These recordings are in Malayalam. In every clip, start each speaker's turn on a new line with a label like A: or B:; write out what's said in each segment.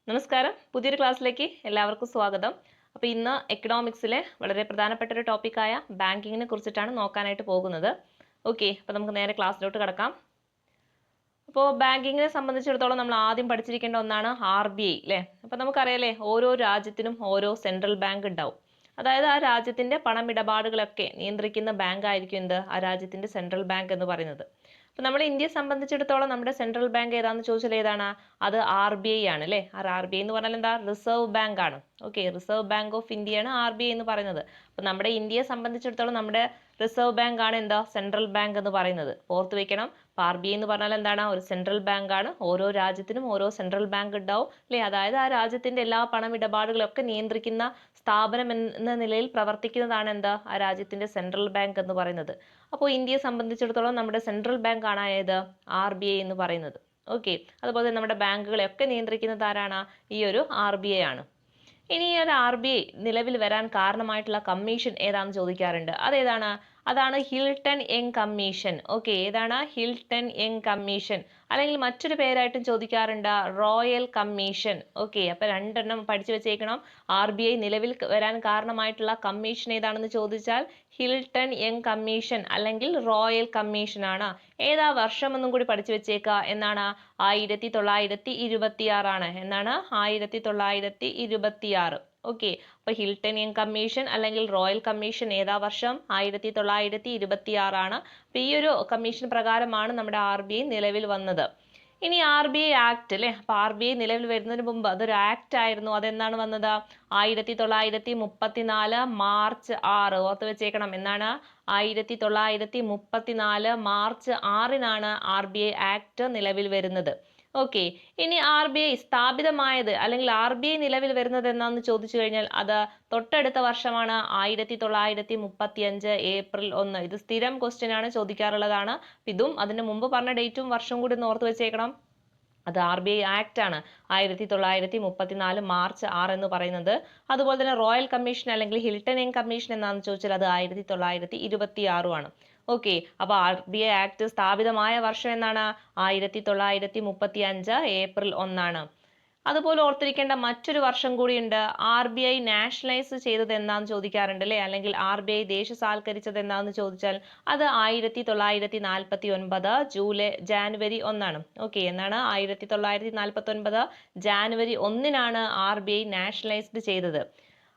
A: നമസ്കാരം, പുതിയൊരു ക്ലാസ്സിലേക്ക് എല്ലാവർക്കും സ്വാഗതം. അപ്പോൾ ഇന്ന് എക്കണോമിക്സിലെ വളരെ പ്രധാനപ്പെട്ട ഒരു ടോപ്പിക്കായ ബാങ്കിങ്ങിനെ കുറിച്ചിട്ടാണ് നോക്കാനായിട്ട് പോകുന്നത്. ഓക്കെ, അപ്പോൾ നമുക്ക് നേരെ ക്ലാസ്സിലോട്ട് കിടക്കാം. അപ്പോൾ ബാങ്കിങ്ങിനെ സംബന്ധിച്ചിടത്തോളം നമ്മൾ ആദ്യം പഠിച്ചിരിക്കേണ്ട ഒന്നാണ് RBI അല്ലേ. അപ്പോൾ നമുക്കറിയാലേ, ഓരോ രാജ്യത്തിനും ഓരോ സെൻട്രൽ ബാങ്ക് ഉണ്ടാവും. അതായത് ആ രാജ്യത്തിന്റെ പണമിടപാടുകളൊക്കെ നിയന്ത്രിക്കുന്ന ബാങ്ക് ആയിരിക്കും എന്ത്, ആ രാജ്യത്തിന്റെ സെൻട്രൽ ബാങ്ക് എന്ന് പറയുന്നത്. അപ്പൊ നമ്മുടെ ഇന്ത്യയെ സംബന്ധിച്ചിടത്തോളം നമ്മുടെ സെൻട്രൽ ബാങ്ക് ഏതാണെന്ന് ചോദിച്ചാൽ ഏതാണ്, അത് RBI ആണ് അല്ലേ. RBI എന്ന് പറഞ്ഞാൽ എന്താ, റിസർവ് ബാങ്ക് ആണ്. ഓക്കെ, റിസർവ് ബാങ്ക് ഓഫ് ഇന്ത്യയാണ് RBI എന്ന് പറയുന്നത്. അപ്പൊ നമ്മുടെ ഇന്ത്യയെ സംബന്ധിച്ചിടത്തോളം നമ്മുടെ റിസർവ് ബാങ്ക് ആണ് എന്താ, സെൻട്രൽ ബാങ്ക് എന്ന് പറയുന്നത്. ഓർത്ത് വെക്കണം, RBI എന്ന് പറഞ്ഞാൽ എന്താണ്, ഒരു സെൻട്രൽ ബാങ്ക് ആണ്. ഓരോ രാജ്യത്തിനും ഓരോ സെൻട്രൽ ബാങ്ക് ഉണ്ടാവും അല്ലെ. അതായത് ആ രാജ്യത്തിന്റെ എല്ലാ പണമിടപാടുകളൊക്കെ നിയന്ത്രിക്കുന്ന സ്ഥാപനം എന്ന നിലയിൽ പ്രവർത്തിക്കുന്നതാണ് എന്താ, ആ രാജ്യത്തിന്റെ സെൻട്രൽ ബാങ്ക് എന്ന് പറയുന്നത്. അപ്പോൾ ഇന്ത്യയെ സംബന്ധിച്ചിടത്തോളം നമ്മുടെ സെൻട്രൽ ബാങ്ക് ആണ് ഏത്, RBI എന്ന് പറയുന്നത്. ഓക്കെ, അതുപോലെ നമ്മുടെ ബാങ്കുകളെയൊക്കെ നിയന്ത്രിക്കുന്നത് ആരാണ്, ഈ ഒരു RBI ആണ്. ഇനി ഈ ഒരു RBI നിലവിൽ വരാൻ കാരണമായിട്ടുള്ള കമ്മീഷൻ ഏതാണെന്ന് ചോദിക്കാറുണ്ട്. അതേതാണ്, അതാണ് ഹിൽട്ടൺ യങ് കമ്മീഷൻ. ഓക്കെ, ഏതാണ്, ഹിൽട്ടൺ യങ് കമ്മീഷൻ, അല്ലെങ്കിൽ മറ്റൊരു പേരായിട്ടും ചോദിക്കാറുണ്ട് റോയൽ കമ്മീഷൻ. ഓക്കെ, അപ്പൊ രണ്ടെണ്ണം പഠിച്ചു വെച്ചേക്കണം. RBI നിലവിൽ വരാൻ കാരണമായിട്ടുള്ള കമ്മീഷൻ ഏതാണെന്ന് ചോദിച്ചാൽ ഹിൽട്ടൺ യങ് കമ്മീഷൻ അല്ലെങ്കിൽ റോയൽ കമ്മീഷൻ ആണ്. ഏതാ വർഷം എന്നും കൂടി പഠിച്ചു വെച്ചേക്കുക. എന്നാണ്, 1926 ആണ്. എന്നാണ്, 1926. ഓക്കെ, അപ്പൊ ഹിൽട്ടൺ യങ് കമ്മീഷൻ അല്ലെങ്കിൽ റോയൽ കമ്മീഷൻ ഏതാ വർഷം, 1926 ആണ്. അപ്പൊ ഈ ഒരു കമ്മീഷൻ പ്രകാരമാണ് നമ്മുടെ RBI നിലവിൽ വന്നത്. ഇനി RBI ആക്ട് അല്ലെ. അപ്പൊ RBI നിലവിൽ വരുന്നതിന് മുമ്പ് അതൊരു ആക്ട് ആയിരുന്നു. അതെന്നാണ് വന്നത്, 1934 മാർച്ച് 6. ഓർത്ത് വെച്ചേക്കണം. എന്നാണ്, 1934 മാർച്ച് 6-നാണ് RBI ആക്ട് നിലവിൽ വരുന്നത്. ഓക്കെ, ഇനി RBI സ്ഥാപിതമായത് അല്ലെങ്കിൽ RBI നിലവിൽ വരുന്നത് എന്നാന്ന് ചോദിച്ചു കഴിഞ്ഞാൽ അത് തൊട്ടടുത്ത വർഷമാണ്, 1935 ഏപ്രിൽ 1. ഇത് സ്ഥിരം ക്വസ്റ്റ്യൻ ആണ്, ചോദിക്കാറുള്ളതാണ്. ഇതും അതിന് മുമ്പ് പറഞ്ഞ ഡേറ്റും വർഷവും കൂടി ഒന്ന് ഓർത്ത് വെച്ചേക്കണം. അത് RBI ആക്ട് ആണ്, 1934 മാർച്ച് 6 എന്ന് പറയുന്നത്. അതുപോലെ തന്നെ റോയൽ കമ്മീഷൻ അല്ലെങ്കിൽ ഹിൽട്ടൺ യങ് കമ്മീഷൻ എന്നാന്ന് ചോദിച്ചാൽ അത് 1926 ആണ്. ഓക്കെ, അപ്പൊ RBI ആക്ട് സ്ഥാപിതമായ വർഷം എന്നാണ്, 1935 ഏപ്രിൽ 1. അതുപോലെ ഓർത്തിരിക്കേണ്ട മറ്റൊരു വർഷം കൂടിയുണ്ട്. RBI നാഷണലൈസ് ചെയ്തത് എന്നാന്ന് ചോദിക്കാറുണ്ട് അല്ലെ, അല്ലെങ്കിൽ RBI ദേശസാൽക്കരിച്ചത് എന്നാന്ന് ചോദിച്ചാൽ അത് 1949 ജാനുവരി 1. ഓക്കെ, എന്നാണ്, 1949 ജാനുവരി 1-നാണ് RBI നാഷണലൈസ്ഡ് ചെയ്തത്.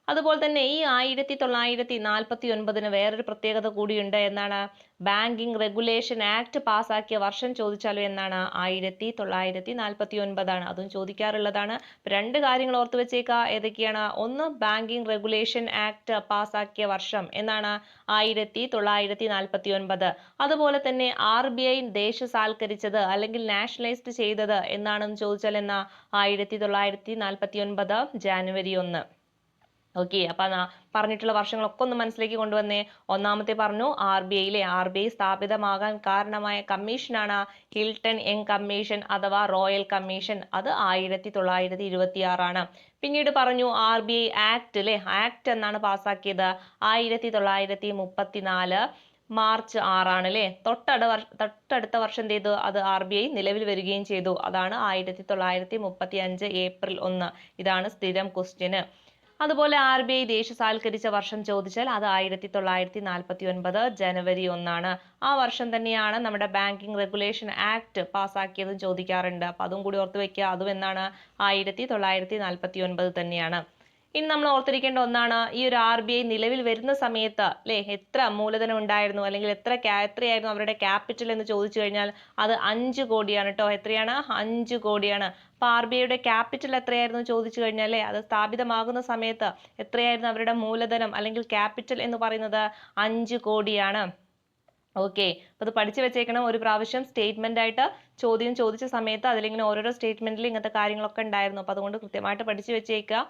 A: അതുപോലെ തന്നെ ഈ 1949 വേറൊരു പ്രത്യേകത കൂടിയുണ്ട്. എന്നാണ്, ബാങ്കിങ് റെഗുലേഷൻ ആക്ട് പാസ്സാക്കിയ വർഷം ചോദിച്ചാലും എന്നാണ്, 1949 ആണ്. അതും ചോദിക്കാറുള്ളതാണ്. രണ്ട് കാര്യങ്ങൾ ഓർത്ത് വെച്ചേക്കുക. ഏതൊക്കെയാണ്, ഒന്ന് ബാങ്കിങ് റെഗുലേഷൻ ആക്ട് പാസ്സാക്കിയ വർഷം എന്നാണ്, 1949. അതുപോലെ തന്നെ RBI ദേശസാൽക്കരിച്ചത് അല്ലെങ്കിൽ നാഷണലൈസ്ഡ് ചെയ്തത് എന്നാണെന്ന് ചോദിച്ചാൽ എന്നാ, 1949 ജാനുവരി 1. ഓക്കെ, അപ്പൊ പറഞ്ഞിട്ടുള്ള വർഷങ്ങളൊക്കെ ഒന്ന് മനസ്സിലേക്ക് കൊണ്ടുവന്നേ. ഒന്നാമത്തെ പറഞ്ഞു RBI സ്ഥാപിതമാകാൻ കാരണമായ കമ്മീഷനാണ് ഹിൽട്ടൺ യങ് കമ്മീഷൻ അഥവാ റോയൽ കമ്മീഷൻ. അത് 1926 ആണ്. പിന്നീട് പറഞ്ഞു RBI ആക്ട് അല്ലെ, ആക്ട് എന്നാണ് പാസ്സാക്കിയത്, 1934 മാർച്ച് 6 ആണ് അല്ലെ. തൊട്ടടുത്ത വർഷം എന്ത് ചെയ്തു, അത് RBI നിലവിൽ വരികയും ചെയ്തു. അതാണ് 1935 ഏപ്രിൽ 1. ഇതാണ് സ്ഥിരം ക്വസ്റ്റ്യന്. അതുപോലെ RBI ദേശസാൽക്കരിച്ച വർഷം ചോദിച്ചാൽ അത് 1949 ജനുവരി 1. ആ വർഷം തന്നെയാണ് നമ്മുടെ ബാങ്കിങ് റെഗുലേഷൻ ആക്ട് പാസ്സാക്കിയതും ചോദിക്കാറുണ്ട്. അപ്പൊ അതും കൂടി ഓർത്ത് വെക്കുക. അതും എന്നാണ്, 1949 തന്നെയാണ്. ഇനി നമ്മൾ ഓർത്തിരിക്കേണ്ട ഒന്നാണ്, ഈ ഒരു RBI നിലവിൽ വരുന്ന സമയത്ത് അല്ലെ എത്ര മൂലധനം ഉണ്ടായിരുന്നു, അല്ലെങ്കിൽ എത്രയായിരുന്നു അവരുടെ ക്യാപിറ്റൽ എന്ന് ചോദിച്ചു കഴിഞ്ഞാൽ അത് 5 കോടിയാണ് കേട്ടോ. എത്രയാണ്, 5 കോടിയാണ്. അപ്പൊ RBIയുടെ ക്യാപിറ്റൽ എത്രയായിരുന്നു ചോദിച്ചു കഴിഞ്ഞാൽ അത് സ്ഥാപിതമാകുന്ന സമയത്ത് എത്രയായിരുന്നു അവരുടെ മൂലധനം അല്ലെങ്കിൽ ക്യാപിറ്റൽ എന്ന് പറയുന്നത്, 5 കോടിയാണ്. ഓക്കെ, അപ്പൊ അത് പഠിച്ചു വെച്ചേക്കണം. ഒരു പ്രാവശ്യം സ്റ്റേറ്റ്മെന്റ് ആയിട്ട് ചോദ്യം ചോദിച്ച സമയത്ത് അതിലിങ്ങനെ ഓരോരോ സ്റ്റേറ്റ്മെന്റിൽ ഇങ്ങനത്തെ കാര്യങ്ങളൊക്കെ ഉണ്ടായിരുന്നു. അപ്പൊ അതുകൊണ്ട് കൃത്യമായിട്ട് പഠിച്ചു വെച്ചേക്കുക.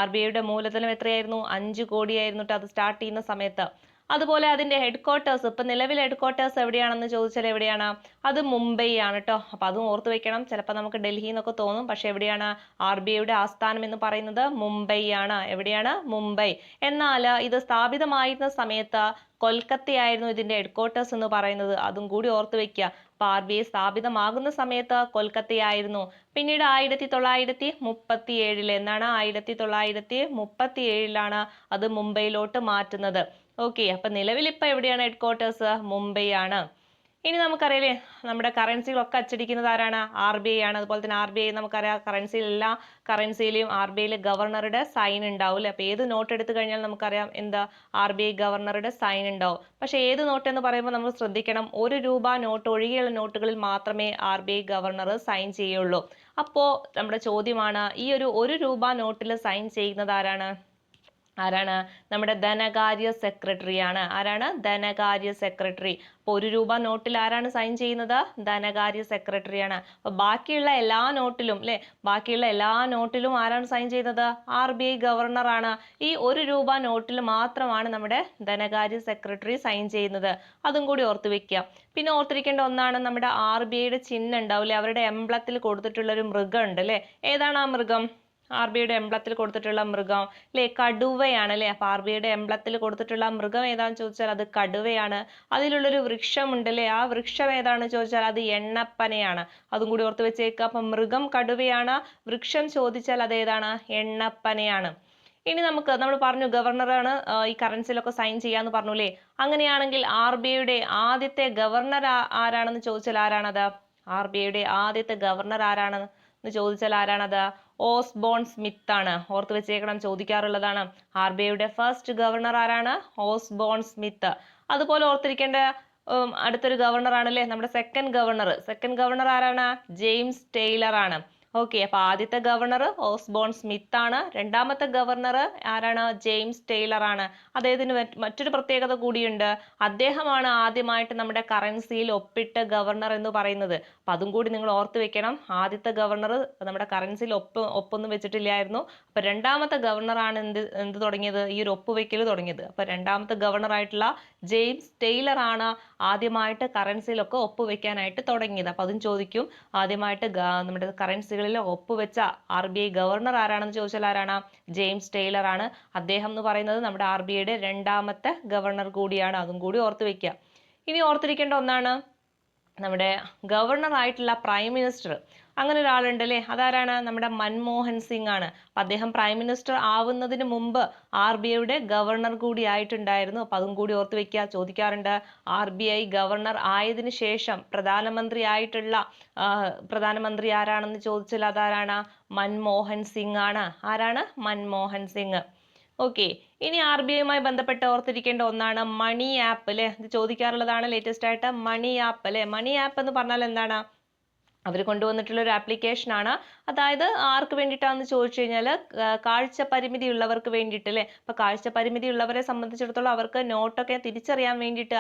A: RBIയുടെ മൂലധനം എത്രയായിരുന്നു, 5 കോടിയായിരുന്നു അത് സ്റ്റാർട്ട് ചെയ്യുന്ന സമയത്ത്. അതുപോലെ അതിന്റെ ഹെഡ്ക്വാർട്ടേഴ്സ്, ഇപ്പൊ നിലവിൽ ഹെഡ്ക്വാർട്ടേഴ്സ് എവിടെയാണെന്ന് ചോദിച്ചാൽ എവിടെയാണ്, അത് മുംബൈ ആണ് കേട്ടോ. അപ്പൊ അതും ഓർത്ത് വെക്കണം. ചിലപ്പോൾ നമുക്ക് ഡൽഹി എന്നൊക്കെ തോന്നും, പക്ഷെ എവിടെയാണ്, RBIയുടെ ആസ്ഥാനം എന്ന് പറയുന്നത് മുംബൈ ആണ്. എവിടെയാണ്, മുംബൈ. എന്നാൽ ഇത് സ്ഥാപിതമായിരുന്ന സമയത്ത് കൊൽക്കത്തയായിരുന്നു ഇതിന്റെ ഹെഡ്ക്വാർട്ടേഴ്സ് എന്ന് പറയുന്നത്. അതും കൂടി ഓർത്ത് വെക്കുക. അപ്പൊ RBI സ്ഥാപിതമാകുന്ന സമയത്ത് കൊൽക്കത്തയായിരുന്നു. പിന്നീട് 1937 എന്നാണ് 1937 അത് മുംബൈയിലോട്ട് മാറ്റുന്നത്. ഓക്കെ, അപ്പൊ നിലവിൽ ഇപ്പൊ എവിടെയാണ് ഹെഡ്ക്വാർട്ടേഴ്സ്? മുംബൈ ആണ്. ഇനി നമുക്കറിയാലേ നമ്മുടെ കറൻസികളൊക്കെ അച്ചടിക്കുന്നത് ആരാണ്? RBI ആണ്. അതുപോലെ തന്നെ RBI നമുക്കറിയാം എല്ലാ കറൻസിയിലെയും RBI ഗവർണറുടെ സൈൻ ഉണ്ടാവും അല്ലെ. അപ്പൊ ഏത് നോട്ട് എടുത്തു കഴിഞ്ഞാൽ നമുക്കറിയാം എന്താ RBI ഗവർണറുടെ സൈൻ ഉണ്ടാവും. പക്ഷെ ഏത് നോട്ട് എന്ന് പറയുമ്പോൾ നമ്മൾ ശ്രദ്ധിക്കണം, ₹1 നോട്ട് ഒഴികെയുള്ള നോട്ടുകളിൽ മാത്രമേ RBI ഗവർണർ സൈൻ ചെയ്യുള്ളൂ. അപ്പോ നമ്മുടെ ചോദ്യമാണ്, ഈ ഒരു ₹1 നോട്ടിൽ സൈൻ ചെയ്യുന്നത് ആരാണ്? നമ്മുടെ ധനകാര്യ സെക്രട്ടറി ആണ്. ആരാണ്? ധനകാര്യ സെക്രട്ടറി. അപ്പൊ ₹1 നോട്ടിൽ ആരാണ് സൈൻ ചെയ്യുന്നത്? ധനകാര്യ സെക്രട്ടറി ആണ്. അപ്പൊ ബാക്കിയുള്ള എല്ലാ നോട്ടിലും ആരാണ് സൈൻ ചെയ്യുന്നത്? RBI ഗവർണർ ആണ്. ഈ ₹1 നോട്ടിൽ മാത്രമാണ് നമ്മുടെ ധനകാര്യ സെക്രട്ടറി സൈൻ ചെയ്യുന്നത്. അതും കൂടി ഓർത്തു വെക്കുക. പിന്നെ ഓർത്തിരിക്കേണ്ട ഒന്നാണ്, നമ്മുടെ RBIയുടെ ചിഹ്നം ഉണ്ടാവില്ലേ, അവരുടെ എംബ്ലത്തിൽ കൊടുത്തിട്ടുള്ള ഒരു മൃഗം ഉണ്ട് അല്ലെ. ഏതാണ് ആ മൃഗം? RBIയുടെ എംബ്ലത്തിൽ കൊടുത്തിട്ടുള്ള മൃഗം അല്ലെ കടുവയാണ് അല്ലെ. അപ്പൊ RBIയുടെ എംബ്ലത്തിൽ കൊടുത്തിട്ടുള്ള മൃഗം ഏതാണെന്ന് ചോദിച്ചാൽ അത് കടുവയാണ്. അതിലുള്ളൊരു വൃക്ഷം ഉണ്ടല്ലേ, ആ വൃക്ഷം ഏതാണെന്ന് ചോദിച്ചാൽ അത് എണ്ണപ്പനയാണ്. അതും കൂടി ഓർത്ത് വെച്ചേക്കുക. അപ്പൊ മൃഗം കടുവയാണ്, വൃക്ഷം ചോദിച്ചാൽ അത് ഏതാണ്? എണ്ണപ്പനയാണ്. ഇനി നമ്മൾ പറഞ്ഞു ഗവർണറാണ് ഈ കറൻസിയിലൊക്കെ സൈൻ ചെയ്യാന്ന് പറഞ്ഞു അല്ലേ. അങ്ങനെയാണെങ്കിൽ RBIയുടെ ആദ്യത്തെ ഗവർണർ ആരാണെന്ന് ചോദിച്ചാൽ ആരാണത്? RBIയുടെ ആദ്യത്തെ ഗവർണർ ആരാണെന്ന് ചോദിച്ചാൽ ആരാണത്? ഓസ്ബോൺ സ്മിത്ത് ആണ്. ഓർത്ത് വെച്ചേക്കണം, ചോദിക്കാറുള്ളതാണ്. RBIയുടെ ഫസ്റ്റ് ഗവർണർ ആരാണ്? Osborne Smith. അതുപോലെ ഓർത്തിരിക്കേണ്ട അടുത്തൊരു ഗവർണർ ആണല്ലേ നമ്മുടെ സെക്കൻഡ് ഗവർണർ ആരാണ്? ജെയിംസ് ടെയ്ലർ ആണ്. ഓക്കെ, അപ്പൊ ആദ്യത്തെ ഗവർണർ ഓസ്ബോൺ സ്മിത്ത് ആണ്. രണ്ടാമത്തെ ഗവർണർ ആരാണ്? ജെയിംസ് ടെയ്ലർ ആണ്. അദ്ദേഹത്തിന് മറ്റൊരു പ്രത്യേകത കൂടിയുണ്ട്, അദ്ദേഹമാണ് ആദ്യമായിട്ട് നമ്മുടെ കറൻസിയിൽ ഒപ്പിട്ട ഗവർണർ എന്ന് പറയുന്നത്. അപ്പൊ അതും കൂടി നിങ്ങൾ ഓർത്ത് വെക്കണം. ആദ്യത്തെ ഗവർണർ നമ്മുടെ കറൻസിയിൽ ഒപ്പൊന്നും വെച്ചിട്ടില്ലായിരുന്നു. അപ്പൊ രണ്ടാമത്തെ ഗവർണർ ആണ് എന്ത് തുടങ്ങിയത്? ഈ ഒരു ഒപ്പുവെക്കൽ തുടങ്ങിയത്. അപ്പൊ രണ്ടാമത്തെ ഗവർണർ ആയിട്ടുള്ള ജെയിംസ് ടെയ്ലർ ആണ് ആദ്യമായിട്ട് കറൻസിയിലൊക്കെ ഒപ്പുവെക്കാനായിട്ട് തുടങ്ങിയത്. അപ്പൊ അതും ചോദിക്കും, ആദ്യമായിട്ട് നമ്മുടെ കറൻസികളിൽ ഒപ്പുവെച്ച RBI ഗവർണർ ആരാണെന്ന് ചോദിച്ചാൽ ആരാണ്? ജെയിംസ് ടെയ്ലർ ആണ്. അദ്ദേഹം എന്ന് പറയുന്നത് നമ്മുടെ RBIയുടെ രണ്ടാമത്തെ ഗവർണർ കൂടിയാണ്. അതും കൂടി ഓർത്ത് വെക്കുക. ഇനി ഓർത്തിരിക്കേണ്ട ഒന്നാണ്, നമ്മുടെ ഗവർണർ ആയിട്ടുള്ള പ്രൈം മിനിസ്റ്റർ, അങ്ങനെ ഒരാളുണ്ട് അല്ലേ. അതാരാണ്? നമ്മുടെ മൻമോഹൻ സിംഗ് ആണ്. അപ്പൊ അദ്ദേഹം പ്രൈം മിനിസ്റ്റർ ആവുന്നതിന് മുമ്പ് RBIയുടെ ഗവർണർ കൂടി ആയിട്ടുണ്ടായിരുന്നു. അപ്പൊ അതും കൂടി ഓർത്ത് വെക്കുക, ചോദിക്കാറുണ്ട്. RBI ഗവർണർ ആയതിനു ശേഷം പ്രധാനമന്ത്രി ആരാണെന്ന് ചോദിച്ചാൽ അതാരാണ്? മൻമോഹൻ സിംഗ് ആണ്. ആരാണ്? മൻമോഹൻ സിംഗ്. ഓക്കെ, ഇനി RBIയുമായി ബന്ധപ്പെട്ട് ഓർത്തിരിക്കേണ്ട ഒന്നാണ് മണി ആപ്പ് അല്ലെ. ഇത് ചോദിക്കാറുള്ളതാണ് ലേറ്റസ്റ്റ് ആയിട്ട്. മണി ആപ്പ് അല്ലെ. മണി ആപ്പ് എന്ന് പറഞ്ഞാൽ എന്താണ്? അവർ കൊണ്ടുവന്നിട്ടുള്ള ഒരു ആപ്ലിക്കേഷൻ ആണ്. അതായത് ആർക്ക് വേണ്ടിയിട്ടാണെന്ന് ചോദിച്ചു കഴിഞ്ഞാൽ കാഴ്ച പരിമിതി ഉള്ളവർക്ക് വേണ്ടിയിട്ട് അല്ലെ. അപ്പൊ കാഴ്ച പരിമിതി ഉള്ളവരെ സംബന്ധിച്ചിടത്തോളം അവർക്ക് നോട്ടൊക്കെ തിരിച്ചറിയാൻ വേണ്ടിയിട്ട്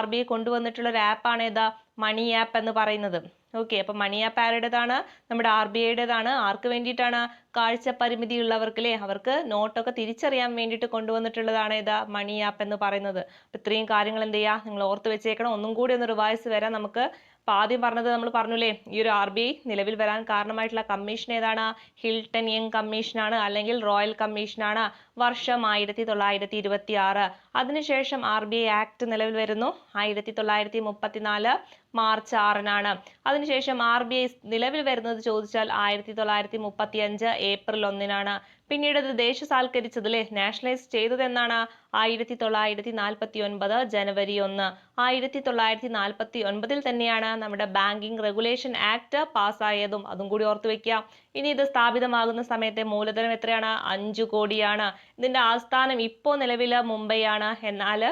A: RBI കൊണ്ടുവന്നിട്ടുള്ള ഒരു ആപ്പാണ് ഏതാ? മണി ആപ്പ് എന്ന് പറയുന്നത്. ഓക്കെ, അപ്പൊ മണി ആപ്പ് ആരുടേതാണ്? നമ്മുടെ RBIയുടേതാണ്. ആർക്ക് വേണ്ടിയിട്ടാണ്? കാഴ്ച പരിമിതി ഉള്ളവർക്ക് അല്ലെ, അവർക്ക് നോട്ടൊക്കെ തിരിച്ചറിയാൻ വേണ്ടിയിട്ട് കൊണ്ടുവന്നിട്ടുള്ളതാണ് ഏതാ? മണി ആപ്പ് എന്ന് പറയുന്നത്. അപ്പൊ ഇത്രയും കാര്യങ്ങൾ എന്ത് ചെയ്യുക, നിങ്ങൾ ഓർത്ത് വെച്ചേക്കണം. ഒന്നും കൂടി ഒന്ന് റിവൈസ് വരാം നമുക്ക്. അപ്പൊ ആദ്യം പറഞ്ഞത് നമ്മൾ പറഞ്ഞില്ലേ, ഈ ഒരു RBI നിലവിൽ വരാൻ കാരണമായിട്ടുള്ള കമ്മീഷൻ ഏതാണ്? ഹിൽട്ടൺ യങ് കമ്മീഷൻ ആണ്, അല്ലെങ്കിൽ റോയൽ കമ്മീഷൻ ആണ്. വർഷം 1926. അതിനുശേഷം RBI ആക്ട് നിലവിൽ വരുന്നു 1934 മാർച്ച് 6-നാണ്. അതിനുശേഷം RBI നിലവിൽ വരുന്നത് ചോദിച്ചാൽ 1935 ഏപ്രിൽ 1-നാണ്. പിന്നീട് ഇത് ദേശസാൽക്കരിച്ചത് അല്ലെ, നാഷണലൈസ് ചെയ്തത് എന്നാണ്? 1949 ജനുവരി 1. 1949 തന്നെയാണ് നമ്മുടെ ബാങ്കിങ് റെഗുലേഷൻ ആക്ട് പാസ്സായതും. അതും കൂടി ഓർത്ത് വെക്കുക. ഇനി ഇത് സ്ഥാപിതമാകുന്ന സമയത്തെ മൂലധനം എത്രയാണ്? 5 കോടിയാണ്. ഇതിന്റെ ആസ്ഥാനം ഇപ്പോൾ നിലവിൽ മുംബൈ ആണ്. എന്നാൽ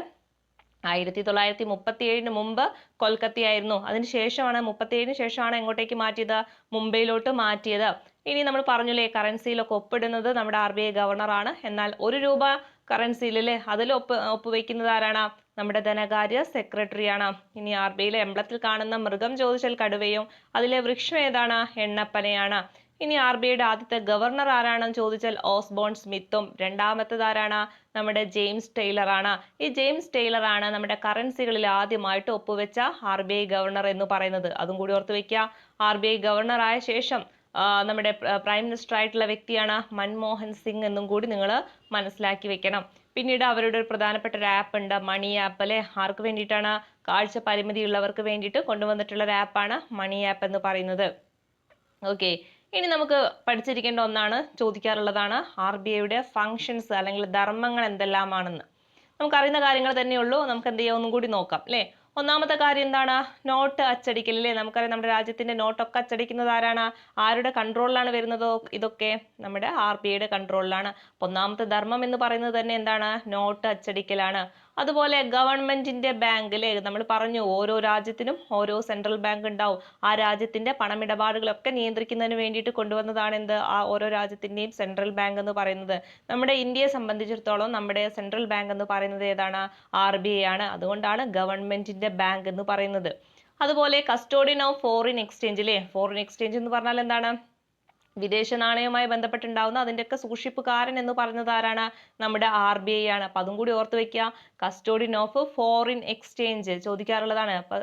A: 1937 മുമ്പ് കൊൽക്കത്തയായിരുന്നു. അതിനുശേഷമാണ് 37 ശേഷമാണ് എങ്ങോട്ടേക്ക് മാറ്റിയത്? മുംബൈയിലോട്ട് മാറ്റിയത്. ഇനി നമ്മൾ പറഞ്ഞില്ലേ, കറൻസിയിലൊക്കെ ഒപ്പിടുന്നത് നമ്മുടെ RBI ഗവർണർ ആണ്. എന്നാൽ ₹1 കറൻസിയിൽ അല്ലേ, അതിൽ ഒപ്പുവെക്കുന്നത് ആരാണ്? നമ്മുടെ ധനകാര്യ സെക്രട്ടറി ആണ്. ഇനി RBIയിലെ എംബ്ലത്തിൽ കാണുന്ന മൃഗം ചോദിച്ചാൽ കടുവയും അതിലെ വൃക്ഷം ഏതാണ്? എണ്ണപ്പനയാണ്. ഇനി RBIയുടെ ആദ്യത്തെ ഗവർണർ ആരാണെന്ന് ചോദിച്ചാൽ ഓസ്ബോൺ സ്മിത്തും. രണ്ടാമത്തേത് ആരാണ്? നമ്മുടെ ജെയിംസ് ടെയ്ലർ ആണ്. ഈ ജെയിംസ് ടെയ്ലർ ആണ് നമ്മുടെ കറൻസികളിൽ ആദ്യമായിട്ട് ഒപ്പുവെച്ച RBI ഗവർണർ എന്ന് പറയുന്നത്. അതും കൂടി ഓർത്ത് വെക്കുക. RBI ഗവർണർ ആയ ശേഷം നമ്മുടെ പ്രൈം മിനിസ്റ്റർ ആയിട്ടുള്ള വ്യക്തിയാണ് മൻമോഹൻ സിംഗ് എന്നും കൂടി നിങ്ങൾ മനസ്സിലാക്കി വെക്കണം. പിന്നീട് അവരുടെ ഒരു പ്രധാനപ്പെട്ട ഒരു ആപ്പ് ഉണ്ട്, മണി ആപ്പ് അല്ലെ. ആർക്ക് വേണ്ടിയിട്ടാണ്? കാഴ്ച പരിമിതി ഉള്ളവർക്ക് വേണ്ടിയിട്ട് കൊണ്ടുവന്നിട്ടുള്ള ഒരു ആപ്പാണ് മണി ആപ്പ് എന്ന് പറയുന്നത്. ഓക്കെ, ഇനി നമുക്ക് പഠിച്ചിരിക്കേണ്ട ഒന്നാണ്, ചോദിക്കാറുള്ളതാണ് RBIയുടെ ഫങ്ഷൻസ് അല്ലെങ്കിൽ ധർമ്മങ്ങൾ എന്തെല്ലാമാണെന്ന്. നമുക്കറിയുന്ന കാര്യങ്ങൾ തന്നെയുള്ളൂ, നമുക്ക് എന്ത് ചെയ്യാം ഒന്നും കൂടി നോക്കാം അല്ലെ. ഒന്നാമത്തെ കാര്യം എന്താണ്? നോട്ട് അച്ചടിക്കൽ അല്ലേ. നമുക്കറിയാം നമ്മുടെ രാജ്യത്തിന്റെ നോട്ടൊക്കെ അച്ചടിക്കുന്നത് ആരാണ്? ആരുടെ കൺട്രോളിലാണ് വരുന്നതോ ഇതൊക്കെ? നമ്മുടെ RBIയുടെ കൺട്രോളിലാണ്. ഒന്നാമത്തെ ധർമ്മം എന്ന് പറയുന്നത് തന്നെ എന്താണ്? നോട്ട് അച്ചടിക്കലാണ്. അതുപോലെ ഗവൺമെന്റിന്റെ ബാങ്ക് അല്ലേ, നമ്മൾ പറഞ്ഞു ഓരോ രാജ്യത്തിനും ഓരോ സെൻട്രൽ ബാങ്ക് ഉണ്ടാവും. ആ രാജ്യത്തിന്റെ പണമിടപാടുകളൊക്കെ നിയന്ത്രിക്കുന്നതിന് വേണ്ടിയിട്ട് കൊണ്ടുവന്നതാണ് എന്ത്? ആ ഓരോ രാജ്യത്തിന്റെയും സെൻട്രൽ ബാങ്ക് എന്ന് പറയുന്നത്. നമ്മുടെ ഇന്ത്യയെ സംബന്ധിച്ചിടത്തോളം നമ്മുടെ സെൻട്രൽ ബാങ്ക് എന്ന് പറയുന്നത് ഏതാണ്? RBI ആണ്. അതുകൊണ്ടാണ് ഗവൺമെന്റിന്റെ ബാങ്ക് എന്ന് പറയുന്നത്. അതുപോലെ കസ്റ്റോഡിയൻ ഓഫ് ഫോറിൻ എക്സ്ചേഞ്ച് അല്ലേ. ഫോറിൻ എക്സ്ചേഞ്ച് എന്ന് പറഞ്ഞാൽ എന്താണ്? വിദേശ നാണയവുമായി ബന്ധപ്പെട്ടുണ്ടാവുന്ന അതിൻ്റെയൊക്കെ സൂക്ഷിപ്പുകാരൻ എന്ന് പറയുന്നത് ആരാണ്? നമ്മുടെ RBI ആണ്. അപ്പൊ അതും കൂടി ഓർത്ത് വെക്കുക. കസ്റ്റോഡിയൻ ഓഫ് ഫോറിൻ എക്സ്ചേഞ്ച് ചോദിക്കാറുള്ളതാണ്. അപ്പൊ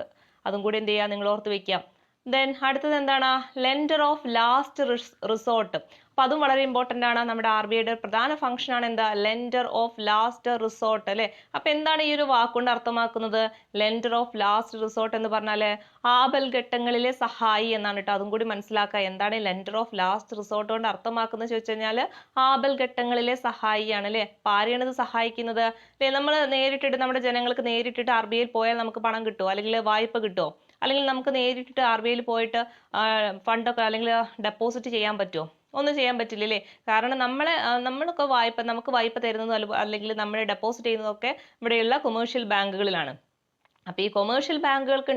A: അതും കൂടി എന്ത് ചെയ്യുക? നിങ്ങൾ ഓർത്ത് വെക്കുക. ദെൻ അടുത്തത് എന്താണ്? Lender of last resort. അപ്പൊ അതും വളരെ ഇമ്പോർട്ടന്റ് ആണ്. നമ്മുടെ RBIയുടെ പ്രധാന ഫംഗ്ഷൻ ആണ് എന്താ? ലെൻഡർ ഓഫ് ലാസ്റ്റ് റിസോർട്ട് അല്ലെ. അപ്പൊ എന്താണ് ഈ ഒരു വാക്കുകൊണ്ട് അർത്ഥമാക്കുന്നത്? ലെൻഡർ ഓഫ് ലാസ്റ്റ് റിസോർട്ട് എന്ന് പറഞ്ഞാല് ആപൽഘട്ടങ്ങളിലെ സഹായി എന്നാണ് കേട്ടോ. അതും കൂടി മനസ്സിലാക്കുക. എന്താണ് ലെൻഡർ ഓഫ് ലാസ്റ്റ് റിസോർട്ട് കൊണ്ട് അർത്ഥമാക്കുന്നത് ചോദിച്ചു കഴിഞ്ഞാൽ ആപൽഘട്ടങ്ങളിലെ സഹായിയാണ് അല്ലെ. അപ്പൊ ആരെയാണ് ഇത് സഹായിക്കുന്നത് അല്ലെ? നമ്മൾ നേരിട്ടിട്ട് നമ്മുടെ ജനങ്ങൾക്ക് നേരിട്ടിട്ട് RBIയിൽ പോയാൽ നമുക്ക് പണം കിട്ടുമോ? അല്ലെങ്കിൽ വായ്പ കിട്ടുമോ? അല്ലെങ്കിൽ നമുക്ക് നേരിട്ടിട്ട് RBIയിൽ പോയിട്ട് ഫണ്ടൊക്കെ അല്ലെങ്കിൽ ഡെപ്പോസിറ്റ് ചെയ്യാൻ പറ്റുമോ? ഒന്നും ചെയ്യാൻ പറ്റില്ലല്ലേ. കാരണം നമ്മളൊക്കെ നമുക്ക് വായ്പ തരുന്നതും അല്ലെങ്കിൽ നമ്മൾ ഡെപ്പോസിറ്റ് ചെയ്യുന്നതൊക്കെ ഇവിടെയുള്ള കൊമേഴ്ഷ്യൽ ബാങ്കുകളിലാണ്. അപ്പൊ ഈ കൊമേഴ്ഷ്യൽ ബാങ്കുകൾക്ക്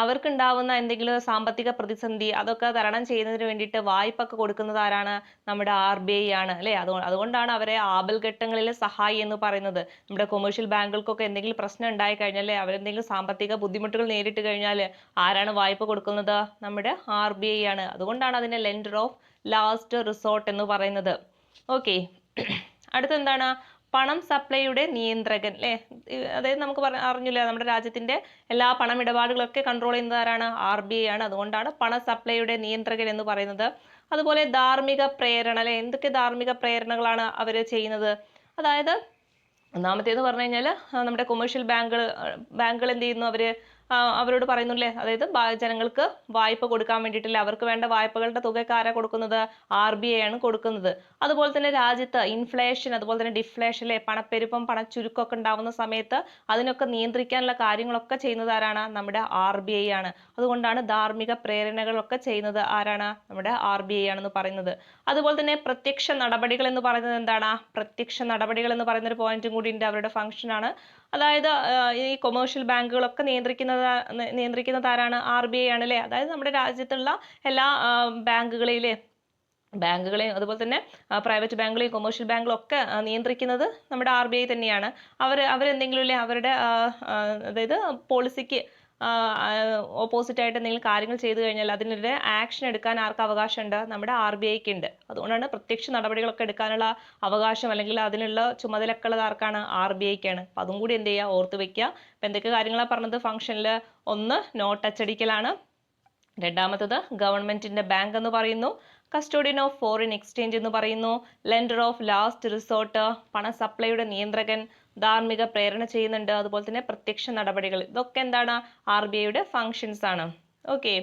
A: അവർക്കുണ്ടാവുന്ന എന്തെങ്കിലും സാമ്പത്തിക പ്രതിസന്ധി അതൊക്കെ തരണം ചെയ്യുന്നതിന് വേണ്ടിയിട്ട് വായ്പ ഒക്കെ കൊടുക്കുന്നത് ആരാണ്? നമ്മുടെ RBI ആണ് അല്ലെ. അതുകൊണ്ടാണ് അവരെ ആപൽഘട്ടങ്ങളിലെ സഹായി എന്ന് പറയുന്നത്. നമ്മുടെ കൊമേഴ്ഷ്യൽ ബാങ്കുകൾക്കൊക്കെ എന്തെങ്കിലും പ്രശ്നം ഉണ്ടായി കഴിഞ്ഞാൽ, അവരെന്തെങ്കിലും സാമ്പത്തിക ബുദ്ധിമുട്ടുകൾ നേരിട്ട് കഴിഞ്ഞാൽ ആരാണ് വായ്പ കൊടുക്കുന്നത്? നമ്മുടെ RBI ആണ്. അതുകൊണ്ടാണ് അതിനെ ലെൻഡർ ഓഫ് ലാസ്റ്റ് റിസോർട്ട് എന്ന് പറയുന്നത്. ഓക്കെ, അടുത്തെന്താണ്? പണം സപ്ലൈയുടെ നിയന്ത്രകൻ അല്ലെ. അതായത് നമുക്ക് അറിഞ്ഞില്ല, നമ്മുടെ രാജ്യത്തിന്റെ എല്ലാ പണമിടപാടുകളൊക്കെ കൺട്രോൾ ചെയ്യുന്നത് ആരാണ്? RBI ആണ്. അതുകൊണ്ടാണ് പണ സപ്ലൈയുടെ നിയന്ത്രകൻ എന്ന് പറയുന്നത്. അതുപോലെ ധാർമ്മിക പ്രേരണ അല്ലെ. എന്തൊക്കെ ധാർമ്മിക പ്രേരണകളാണ് അവര് ചെയ്യുന്നത്? അതായത് ഒന്നാമത്തേന്ന് പറഞ്ഞു കഴിഞ്ഞാൽ നമ്മുടെ കൊമേഴ്ഷ്യൽ ബാങ്കുകൾ എന്ത് ചെയ്യുന്നു? അവരോട് പറയുന്നു അല്ലേ, അതായത് ജനങ്ങൾക്ക് വായ്പ കൊടുക്കാൻ വേണ്ടിയിട്ടില്ല, അവർക്ക് വേണ്ട വായ്പകളുടെ തുകയൊക്കെ ആരാ കൊടുക്കുന്നത്? RBI ആണ് കൊടുക്കുന്നത്. അതുപോലെ തന്നെ രാജ്യത്ത് ഇൻഫ്ലേഷൻ അതുപോലെ തന്നെ ഡിഫ്ലേഷൻ അല്ലെ, പണപ്പെരുപ്പം പണച്ചുരുക്കമൊക്കെ ഉണ്ടാവുന്ന സമയത്ത് അതിനൊക്കെ നിയന്ത്രിക്കാനുള്ള കാര്യങ്ങളൊക്കെ ചെയ്യുന്നത് ആരാണ്? നമ്മുടെ RBI ആണ്. അതുകൊണ്ടാണ് ധാർമ്മിക പ്രേരണകളൊക്കെ ചെയ്യുന്നത് ആരാണ്? നമ്മുടെ RBI ആണെന്ന് പറയുന്നത്. അതുപോലെ തന്നെ പ്രത്യക്ഷ നടപടികൾ എന്ന് പറയുന്നത് എന്താണ്? പ്രത്യക്ഷ നടപടികൾ എന്ന് പറയുന്ന ഒരു പോയിന്റും കൂടി ഉണ്ട്, അവരുടെ ഫംഗ്ഷൻ ആണ്. അതായത് ഈ കൊമേഴ്ഷ്യൽ ബാങ്കുകളൊക്കെ നിയന്ത്രിക്കുന്നത് ആരാണ്? RBI ആണ് അല്ലെ. അതായത് നമ്മുടെ രാജ്യത്തുള്ള എല്ലാ ബാങ്കുകളെയും അതുപോലെ തന്നെ പ്രൈവറ്റ് ബാങ്കുകളെയും കൊമേഴ്ഷ്യൽ ബാങ്കുകളും ഒക്കെ നിയന്ത്രിക്കുന്നത് നമ്മുടെ RBI തന്നെയാണ്. അവരെന്തെങ്കിലും അല്ലെ അവരുടെ അതായത് പോളിസിക്ക് ഓപ്പോസിറ്റ് ആയിട്ട് എന്തെങ്കിലും കാര്യങ്ങൾ ചെയ്തു കഴിഞ്ഞാൽ അതിനെതിരെ ആക്ഷൻ എടുക്കാൻ ആർക്ക് അവകാശമുണ്ട്? നമ്മുടെ RBIക്ക് ഉണ്ട്. അതുകൊണ്ടാണ് പ്രത്യക്ഷ നടപടികളൊക്കെ എടുക്കാനുള്ള അവകാശം അല്ലെങ്കിൽ അതിനുള്ള ചുമതലയൊക്കെ ഉള്ളത് ആർക്കാണ്? RBIക്കാണ്. അപ്പൊ അതും കൂടി എന്ത് ചെയ്യുക? ഓർത്ത് വെക്കുക. അപ്പൊ എന്തൊക്കെ കാര്യങ്ങളാണ് പറഞ്ഞത് ഫംഗ്ഷനിൽ? ഒന്ന് നോട്ട് അച്ചടിക്കലാണ്. രണ്ടാമത്തത് ഗവൺമെന്റിന്റെ ബാങ്ക് എന്ന് പറയുന്നു. കസ്റ്റോഡിയൻ ഓഫ് ഫോറിൻ എക്സ്ചേഞ്ച് എന്ന് പറയുന്നു. ലെൻഡർ ഓഫ് ലാസ്റ്റ് റിസോർട്ട്, പണ സപ്ലൈയുടെ നിയന്ത്രകൻ, ധാർമ്മിക പ്രേരണ ചെയ്യുന്നുണ്ട്. അതുപോലെ തന്നെ പ്രത്യക്ഷ നടപടികൾ. ഇതൊക്കെ എന്താണ്? RBIയുടെ ഫങ്ഷൻസ് ആണ്. ഓക്കെ,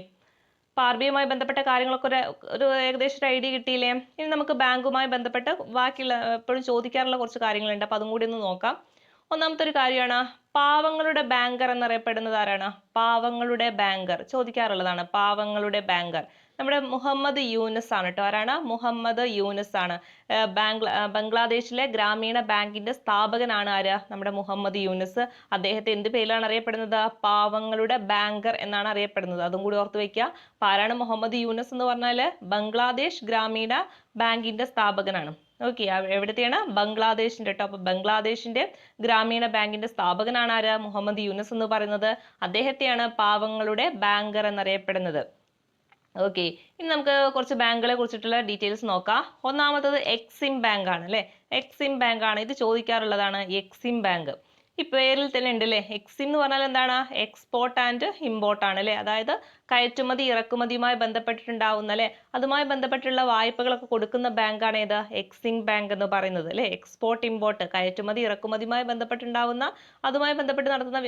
A: അപ്പൊ RBIയുമായി ബന്ധപ്പെട്ട കാര്യങ്ങളൊക്കെ ഒരു ഏകദേശം ഒരു ഐഡിയ കിട്ടിയില്ലേ? ഇനി നമുക്ക് ബാങ്കുമായി ബന്ധപ്പെട്ട് ബാക്കിയുള്ള എപ്പോഴും ചോദിക്കാറുള്ള കുറച്ച് കാര്യങ്ങളുണ്ട്. അപ്പൊ അതും കൂടി ഒന്ന് നോക്കാം. ഒന്നാമത്തെ ഒരു കാര്യമാണ് പാവങ്ങളുടെ ബാങ്കർ എന്നറിയപ്പെടുന്നത് ആരാണ്? പാവങ്ങളുടെ ബാങ്കർ ചോദിക്കാറുള്ളതാണ്. പാവങ്ങളുടെ ബാങ്കർ നമ്മുടെ മുഹമ്മദ് യൂനസ് ആണ് കേട്ടോ. ആരാണ്? മുഹമ്മദ് യൂനസ് ആണ്. ബംഗ്ലാദേശിലെ ഗ്രാമീണ ബാങ്കിന്റെ സ്ഥാപകനാണ് ആര്? നമ്മുടെ മുഹമ്മദ് യൂനസ്. അദ്ദേഹത്തെ എന്ത് പേരിലാണ് അറിയപ്പെടുന്നത്? പാവങ്ങളുടെ ബാങ്കർ എന്നാണ് അറിയപ്പെടുന്നത്. അതും കൂടി ഓർത്ത് വെക്കുക. അപ്പൊ ആരാണ് മുഹമ്മദ് യൂനസ് എന്ന് പറഞ്ഞാല്? ബംഗ്ലാദേശ് ഗ്രാമീണ ബാങ്കിന്റെ സ്ഥാപകനാണ്. ഓക്കെ, എവിടത്തെയാണ്? ബംഗ്ലാദേശിന്റെ കേട്ടോ. അപ്പൊ ബംഗ്ലാദേശിന്റെ ഗ്രാമീണ ബാങ്കിന്റെ സ്ഥാപകനാണ് ആര്? മുഹമ്മദ് യൂനസ് എന്ന് പറയുന്നത്. അദ്ദേഹത്തെയാണ് പാവങ്ങളുടെ ബാങ്കർ എന്നറിയപ്പെടുന്നത്. ഓക്കെ, ഇനി നമുക്ക് കുറച്ച് ബാങ്കുകളെ കുറിച്ചിട്ടുള്ള ഡീറ്റെയിൽസ് നോക്കാം. ഒന്നാമത്തത് എക്സിം ബാങ്ക് ആണ് അല്ലെ. എക്സിം ബാങ്ക് ആണ്. ഇത് ചോദിക്കാറുള്ളതാണ്. എക്സിം ബാങ്ക് ഈ പേരിൽ തന്നെ ഉണ്ട് അല്ലേ. എക്സിം എന്ന് പറഞ്ഞാൽ എന്താണ്? എക്സ്പോർട്ട് ആൻഡ് ഇമ്പോർട്ട് ആണ് അല്ലേ. അതായത് കയറ്റുമതി ഇറക്കുമതിയുമായി ബന്ധപ്പെട്ടിട്ടുണ്ടാവുന്ന അല്ലെ, അതുമായി ബന്ധപ്പെട്ടുള്ള വായ്പകളൊക്കെ കൊടുക്കുന്ന ബാങ്കാണ് ഏത്? എക്സിം ബാങ്ക് എന്ന് പറയുന്നത് അല്ലെ. എക്സ്പോർട്ട് ഇമ്പോർട്ട്, കയറ്റുമതി ഇറക്കുമതിയുമായി ബന്ധപ്പെട്ടുണ്ടാവുന്ന, അതുമായി ബന്ധപ്പെട്ട് നടത്തുന്ന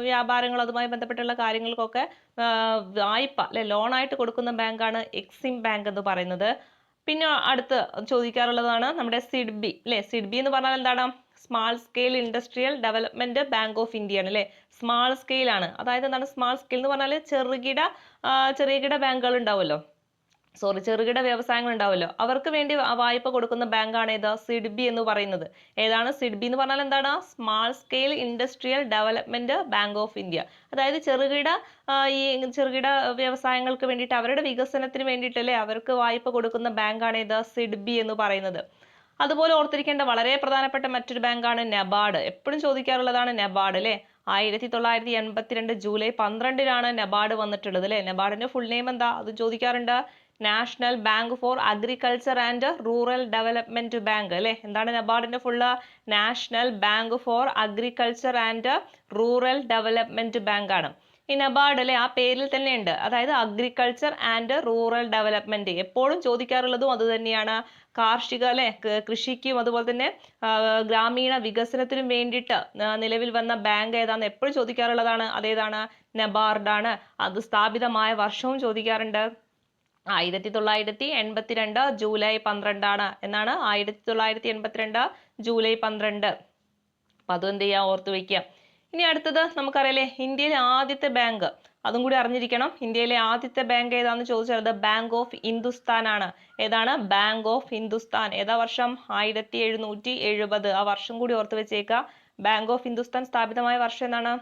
A: വ്യാപാരങ്ങൾ, അതുമായി ബന്ധപ്പെട്ടുള്ള കാര്യങ്ങൾക്കൊക്കെ വായ്പ അല്ലെ, ലോണായിട്ട് കൊടുക്കുന്ന ബാങ്കാണ് എക്സിം ബാങ്ക് എന്ന് പറയുന്നത്. പിന്നെ അടുത്ത് ചോദിക്കാറുള്ളതാണ് നമ്മുടെ സിഡ്ബി അല്ലെ. സിഡ്ബി എന്ന് പറഞ്ഞാൽ എന്താണ്? Small scale industrial development bank of India ആണ് അല്ലെ. സ്മാൾ സ്കെയിൽ ആണ്. അതായത് എന്താണ് സ്മാൾ സ്കെയിൽ എന്ന് പറഞ്ഞാൽ? ചെറുകിട ബാങ്കുകൾ ഉണ്ടാവുമല്ലോ, ചെറുകിട വ്യവസായങ്ങൾ ഉണ്ടാവുമല്ലോ, അവർക്ക് വേണ്ടി വായ്പ കൊടുക്കുന്ന ബാങ്കാണ് ഏത്? സിഡ്ബി എന്ന് പറയുന്നത്. ഏതാണ് സിഡ്ബി എന്ന് പറഞ്ഞാൽ? എന്താണ്? Small scale industrial development bank of India. അതായത് ചെറുകിട വ്യവസായങ്ങൾക്ക് വേണ്ടിയിട്ട്, അവരുടെ വികസനത്തിന് വേണ്ടിയിട്ടല്ലേ അവർക്ക് വായ്പ കൊടുക്കുന്ന ബാങ്കാണ് ഏത്? സിഡ്ബി എന്ന് പറയുന്നത്. അതുപോലെ ഓർത്തിരിക്കേണ്ട വളരെ പ്രധാനപ്പെട്ട മറ്റൊരു ബാങ്കാണ് നബാർഡ്. എപ്പോഴും ചോദിക്കാറുള്ളതാണ് നബാർഡ് അല്ലെ. 1982 ജൂലൈ 12 നബാർഡ് വന്നിട്ടുള്ളത് അല്ലെ. നബാർഡിന്റെ ഫുൾ നെയിം എന്താ? അത് ചോദിക്കാറുണ്ട്. National bank for agriculture and rural development bank അല്ലെ. എന്താണ് നബാർഡിന്റെ full? National bank for agriculture and rural development bank ആണ്. ഈ നബാർഡ് അല്ലെ, ആ പേരിൽ തന്നെ ഉണ്ട്. അതായത് അഗ്രികൾച്ചർ ആൻഡ് റൂറൽ ഡെവലപ്മെന്റ്. എപ്പോഴും ചോദിക്കാറുള്ളതും അത് തന്നെയാണ്. കാർഷിക അല്ലെ, കൃഷിക്കും അതുപോലെ തന്നെ ഗ്രാമീണ വികസനത്തിനും വേണ്ടിയിട്ട് നിലവിൽ വന്ന ബാങ്ക് ഏതാന്ന് എപ്പോഴും ചോദിക്കാറുള്ളതാണ്. അതേതാണ്? നബാർഡാണ്. അത് സ്ഥാപിതമായ വർഷവും ചോദിക്കാറുണ്ട്. 1982 ജൂലൈ 12 എന്നാണ്. 1982 ജൂലൈ 12. അപ്പൊ അതും എന്ത് ചെയ്യാ? ഓർത്തു വെക്കുക. ഇനി അടുത്തത് നമുക്കറിയാലേ, ഇന്ത്യയിലെ ആദ്യത്തെ ബാങ്ക്, അതും കൂടി അറിഞ്ഞിരിക്കണം. ഇന്ത്യയിലെ ആദ്യത്തെ ബാങ്ക് ഏതാന്ന് ചോദിച്ചാൽ അത് ബാങ്ക് ഓഫ് ഹിന്ദുസ്ഥാൻ ആണ്. ഏതാണ്? Bank of Hindustan. ഏതാ വർഷം? 1770. ആ വർഷം കൂടി ഓർത്ത് വെച്ചേക്കുക. ബാങ്ക് ഓഫ് ഹിന്ദുസ്ഥാൻ സ്ഥാപിതമായ വർഷം എന്നാണ്?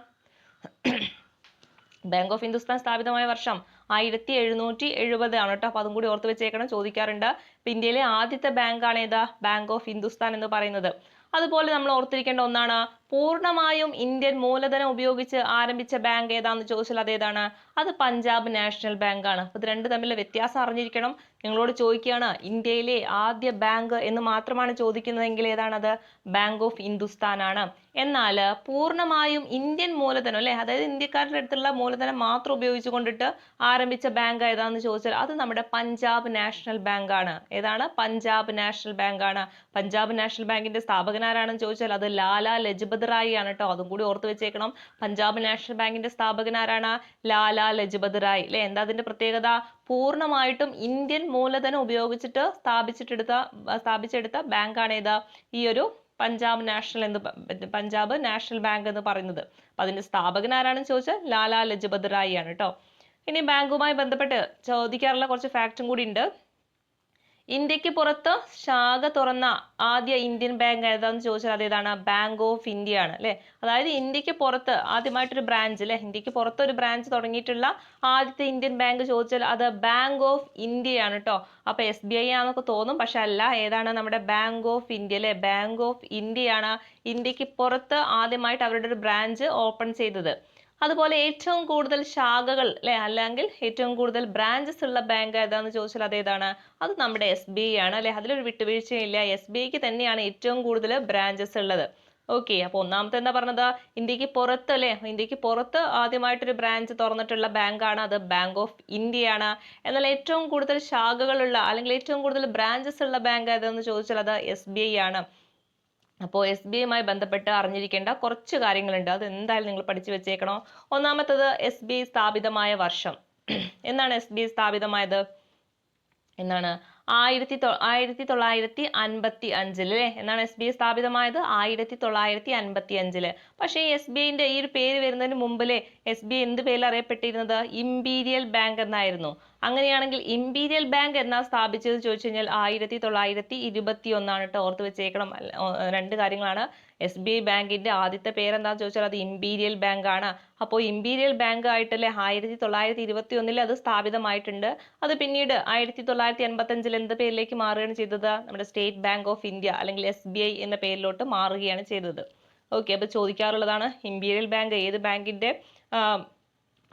A: ബാങ്ക് ഓഫ് ഹിന്ദുസ്ഥാൻ സ്ഥാപിതമായ വർഷം 1770 ആണ് കേട്ടോ. അപ്പൊ അതും കൂടി ഓർത്ത് വെച്ചേക്കണം, ചോദിക്കാറുണ്ട്. ഇന്ത്യയിലെ ആദ്യത്തെ ബാങ്കാണ് ഏതാ? ബാങ്ക് ഓഫ് ഹിന്ദുസ്ഥാൻ എന്ന് പറയുന്നത്. അതുപോലെ നമ്മൾ ഓർത്തിരിക്കേണ്ട ഒന്നാണ്, പൂർണ്ണമായും ഇന്ത്യൻ മൂലധനം ഉപയോഗിച്ച് ആരംഭിച്ച ബാങ്ക് ഏതാന്ന് ചോദിച്ചാൽ അതേതാണ്? അത് പഞ്ചാബ് നാഷണൽ ബാങ്ക് ആണ്. അപ്പൊ ഇത് രണ്ട് തമ്മിലുള്ള വ്യത്യാസം അറിഞ്ഞിരിക്കണം. നിങ്ങളോട് ചോദിക്കുകയാണ് ഇന്ത്യയിലെ ആദ്യ ബാങ്ക് എന്ന് മാത്രമാണ് ചോദിക്കുന്നതെങ്കിൽ ഏതാണത്? ബാങ്ക് ഓഫ് ഹിന്ദുസ്ഥാൻ ആണ്. എന്നാൽ പൂർണ്ണമായും ഇന്ത്യൻ മൂലധനം അല്ലെ, അതായത് ഇന്ത്യക്കാരുടെ അടുത്തുള്ള മൂലധനം മാത്രം ഉപയോഗിച്ച് കൊണ്ടിട്ട് ആരംഭിച്ച ബാങ്ക് ഏതാന്ന് ചോദിച്ചാൽ അത് നമ്മുടെ പഞ്ചാബ് നാഷണൽ ബാങ്ക് ആണ്. ഏതാണ്? പഞ്ചാബ് നാഷണൽ ബാങ്ക് ആണ്. പഞ്ചാബ് നാഷണൽ ബാങ്കിന്റെ സ്ഥാപകനാരാണെന്ന് ചോദിച്ചാൽ അത് ലാലാ ലജ്പത് റായി ആണ് കേട്ടോ. അതും കൂടി ഓർത്ത് വെച്ചേക്കണം. പഞ്ചാബ് നാഷണൽ ബാങ്കിന്റെ സ്ഥാപകനാരാണ്? ലാലാ ലജ്പത് റായ് അല്ലെ. എന്താ അതിന്റെ പ്രത്യേകത? പൂർണ്ണമായിട്ടും ഇന്ത്യൻ മൂലധനം ഉപയോഗിച്ചിട്ട് സ്ഥാപിച്ചെടുത്ത ബാങ്കാണ് ഏതാ? ഈ ഒരു പഞ്ചാബ് നാഷണൽ ബാങ്ക് എന്ന് പറയുന്നത്. അപ്പൊ അതിന്റെ സ്ഥാപകൻ ആരാണെന്ന് ചോദിച്ചാൽ ലാലാ ലജ്പത് റായി ആണ് കേട്ടോ. ഇനി ബാങ്കുമായി ബന്ധപ്പെട്ട് ചോദിക്കാറുള്ള കുറച്ച് ഫാക്റ്റും കൂടി ഉണ്ട്. ഇന്ത്യക്ക് പുറത്ത് ശാഖ തുറന്ന ആദ്യ ഇന്ത്യൻ ബാങ്ക് ഏതാന്ന് ചോദിച്ചാൽ അതേതാണ്? ബാങ്ക് ഓഫ് ഇന്ത്യ ആണ് അല്ലെ. അതായത് ഇന്ത്യക്ക് പുറത്ത് ആദ്യമായിട്ടൊരു ബ്രാഞ്ച് അല്ലെ, ഇന്ത്യക്ക് പുറത്ത് ഒരു ബ്രാഞ്ച് തുടങ്ങിയിട്ടുള്ള ആദ്യത്തെ ഇന്ത്യൻ ബാങ്ക് ചോദിച്ചാൽ അത് ബാങ്ക് ഓഫ് ഇന്ത്യ ആണ് കേട്ടോ. അപ്പൊ SBI ആണെന്നൊക്കെ തോന്നും, പക്ഷെ അല്ല. ഏതാണ്? നമ്മുടെ ബാങ്ക് ഓഫ് ഇന്ത്യ അല്ലെ. ബാങ്ക് ഓഫ് ഇന്ത്യ ആണ് ഇന്ത്യക്ക് പുറത്ത് ആദ്യമായിട്ട് അവരുടെ ഒരു ബ്രാഞ്ച് ഓപ്പൺ ചെയ്തത്. അതുപോലെ ഏറ്റവും കൂടുതൽ ശാഖകൾ അല്ലെ, അല്ലെങ്കിൽ ഏറ്റവും കൂടുതൽ ബ്രാഞ്ചസ് ഉള്ള ബാങ്ക് ഏതാന്ന് ചോദിച്ചാൽ അതേതാണ്? അത് നമ്മുടെ SBI ആണ് അല്ലെ. അതിലൊരു വിട്ടുവീഴ്ചയില്ല. SBIക്ക് തന്നെയാണ് ഏറ്റവും കൂടുതൽ ബ്രാഞ്ചസ് ഉള്ളത്. ഓക്കെ. അപ്പൊ ഒന്നാമത്തെ എന്താ പറഞ്ഞത്? ഇന്ത്യക്ക് പുറത്ത് അല്ലെ, ഇന്ത്യക്ക് പുറത്ത് ആദ്യമായിട്ടൊരു ബ്രാഞ്ച് തുറന്നിട്ടുള്ള ബാങ്കാണ് അത് ബാങ്ക് ഓഫ് ഇന്ത്യ ആണ്. എന്നാൽ ഏറ്റവും കൂടുതൽ ശാഖകളുള്ള അല്ലെങ്കിൽ ഏറ്റവും കൂടുതൽ ബ്രാഞ്ചസ് ഉള്ള ബാങ്ക് ഏതാന്ന് ചോദിച്ചാൽ അത് SBI ആണ്. അപ്പോൾ SBIയുമായി ബന്ധപ്പെട്ട് അറിഞ്ഞിരിക്കേണ്ട കുറച്ച് കാര്യങ്ങളുണ്ട്. അത് എന്തായാലും നിങ്ങൾ പഠിച്ചു വെച്ചേക്കണോ. ഒന്നാമത്തത് SBI സ്ഥാപിതമായ വർഷം. എന്നാണ് SBI സ്ഥാപിതമായത്? എന്നാണ്? 1955 അല്ലേ. എന്നാണ് SBI സ്ഥാപിതമായത്? 1955. പക്ഷേ ഈ SBIന്റെ ഈ ഒരു പേര് വരുന്നതിന് മുമ്പിലെ SBI എന്ത് പേരിൽ അറിയപ്പെട്ടിരുന്നത്? ഇമ്പീരിയൽ ബാങ്ക് എന്നായിരുന്നു. അങ്ങനെയാണെങ്കിൽ ഇമ്പീരിയൽ ബാങ്ക് എന്നാ സ്ഥാപിച്ചത് ചോദിച്ചു കഴിഞ്ഞാൽ 1921 കേട്ടോ. ഓർത്ത് വെച്ചേക്കണം. രണ്ട് കാര്യങ്ങളാണ്. SBI ബാങ്കിന്റെ ആദ്യത്തെ പേരെന്താന്ന് ചോദിച്ചാൽ അത് ഇമ്പീരിയൽ ബാങ്ക് ആണ്. അപ്പോൾ ഇമ്പീരിയൽ ബാങ്ക് ആയിട്ടല്ലേ 1921 അത് സ്ഥാപിതമായിട്ടുണ്ട്. അത് പിന്നീട് 1985 എന്ത് പേരിലേക്ക് മാറുകയാണ് ചെയ്തത്? നമ്മുടെ സ്റ്റേറ്റ് ബാങ്ക് ഓഫ് ഇന്ത്യ അല്ലെങ്കിൽ SBI എന്ന പേരിലോട്ട് മാറുകയാണ് ചെയ്തത്. ഓക്കെ. അപ്പൊ ചോദിക്കാറുള്ളതാണ് ഇമ്പീരിയൽ ബാങ്ക് ഏത് ബാങ്കിന്റെ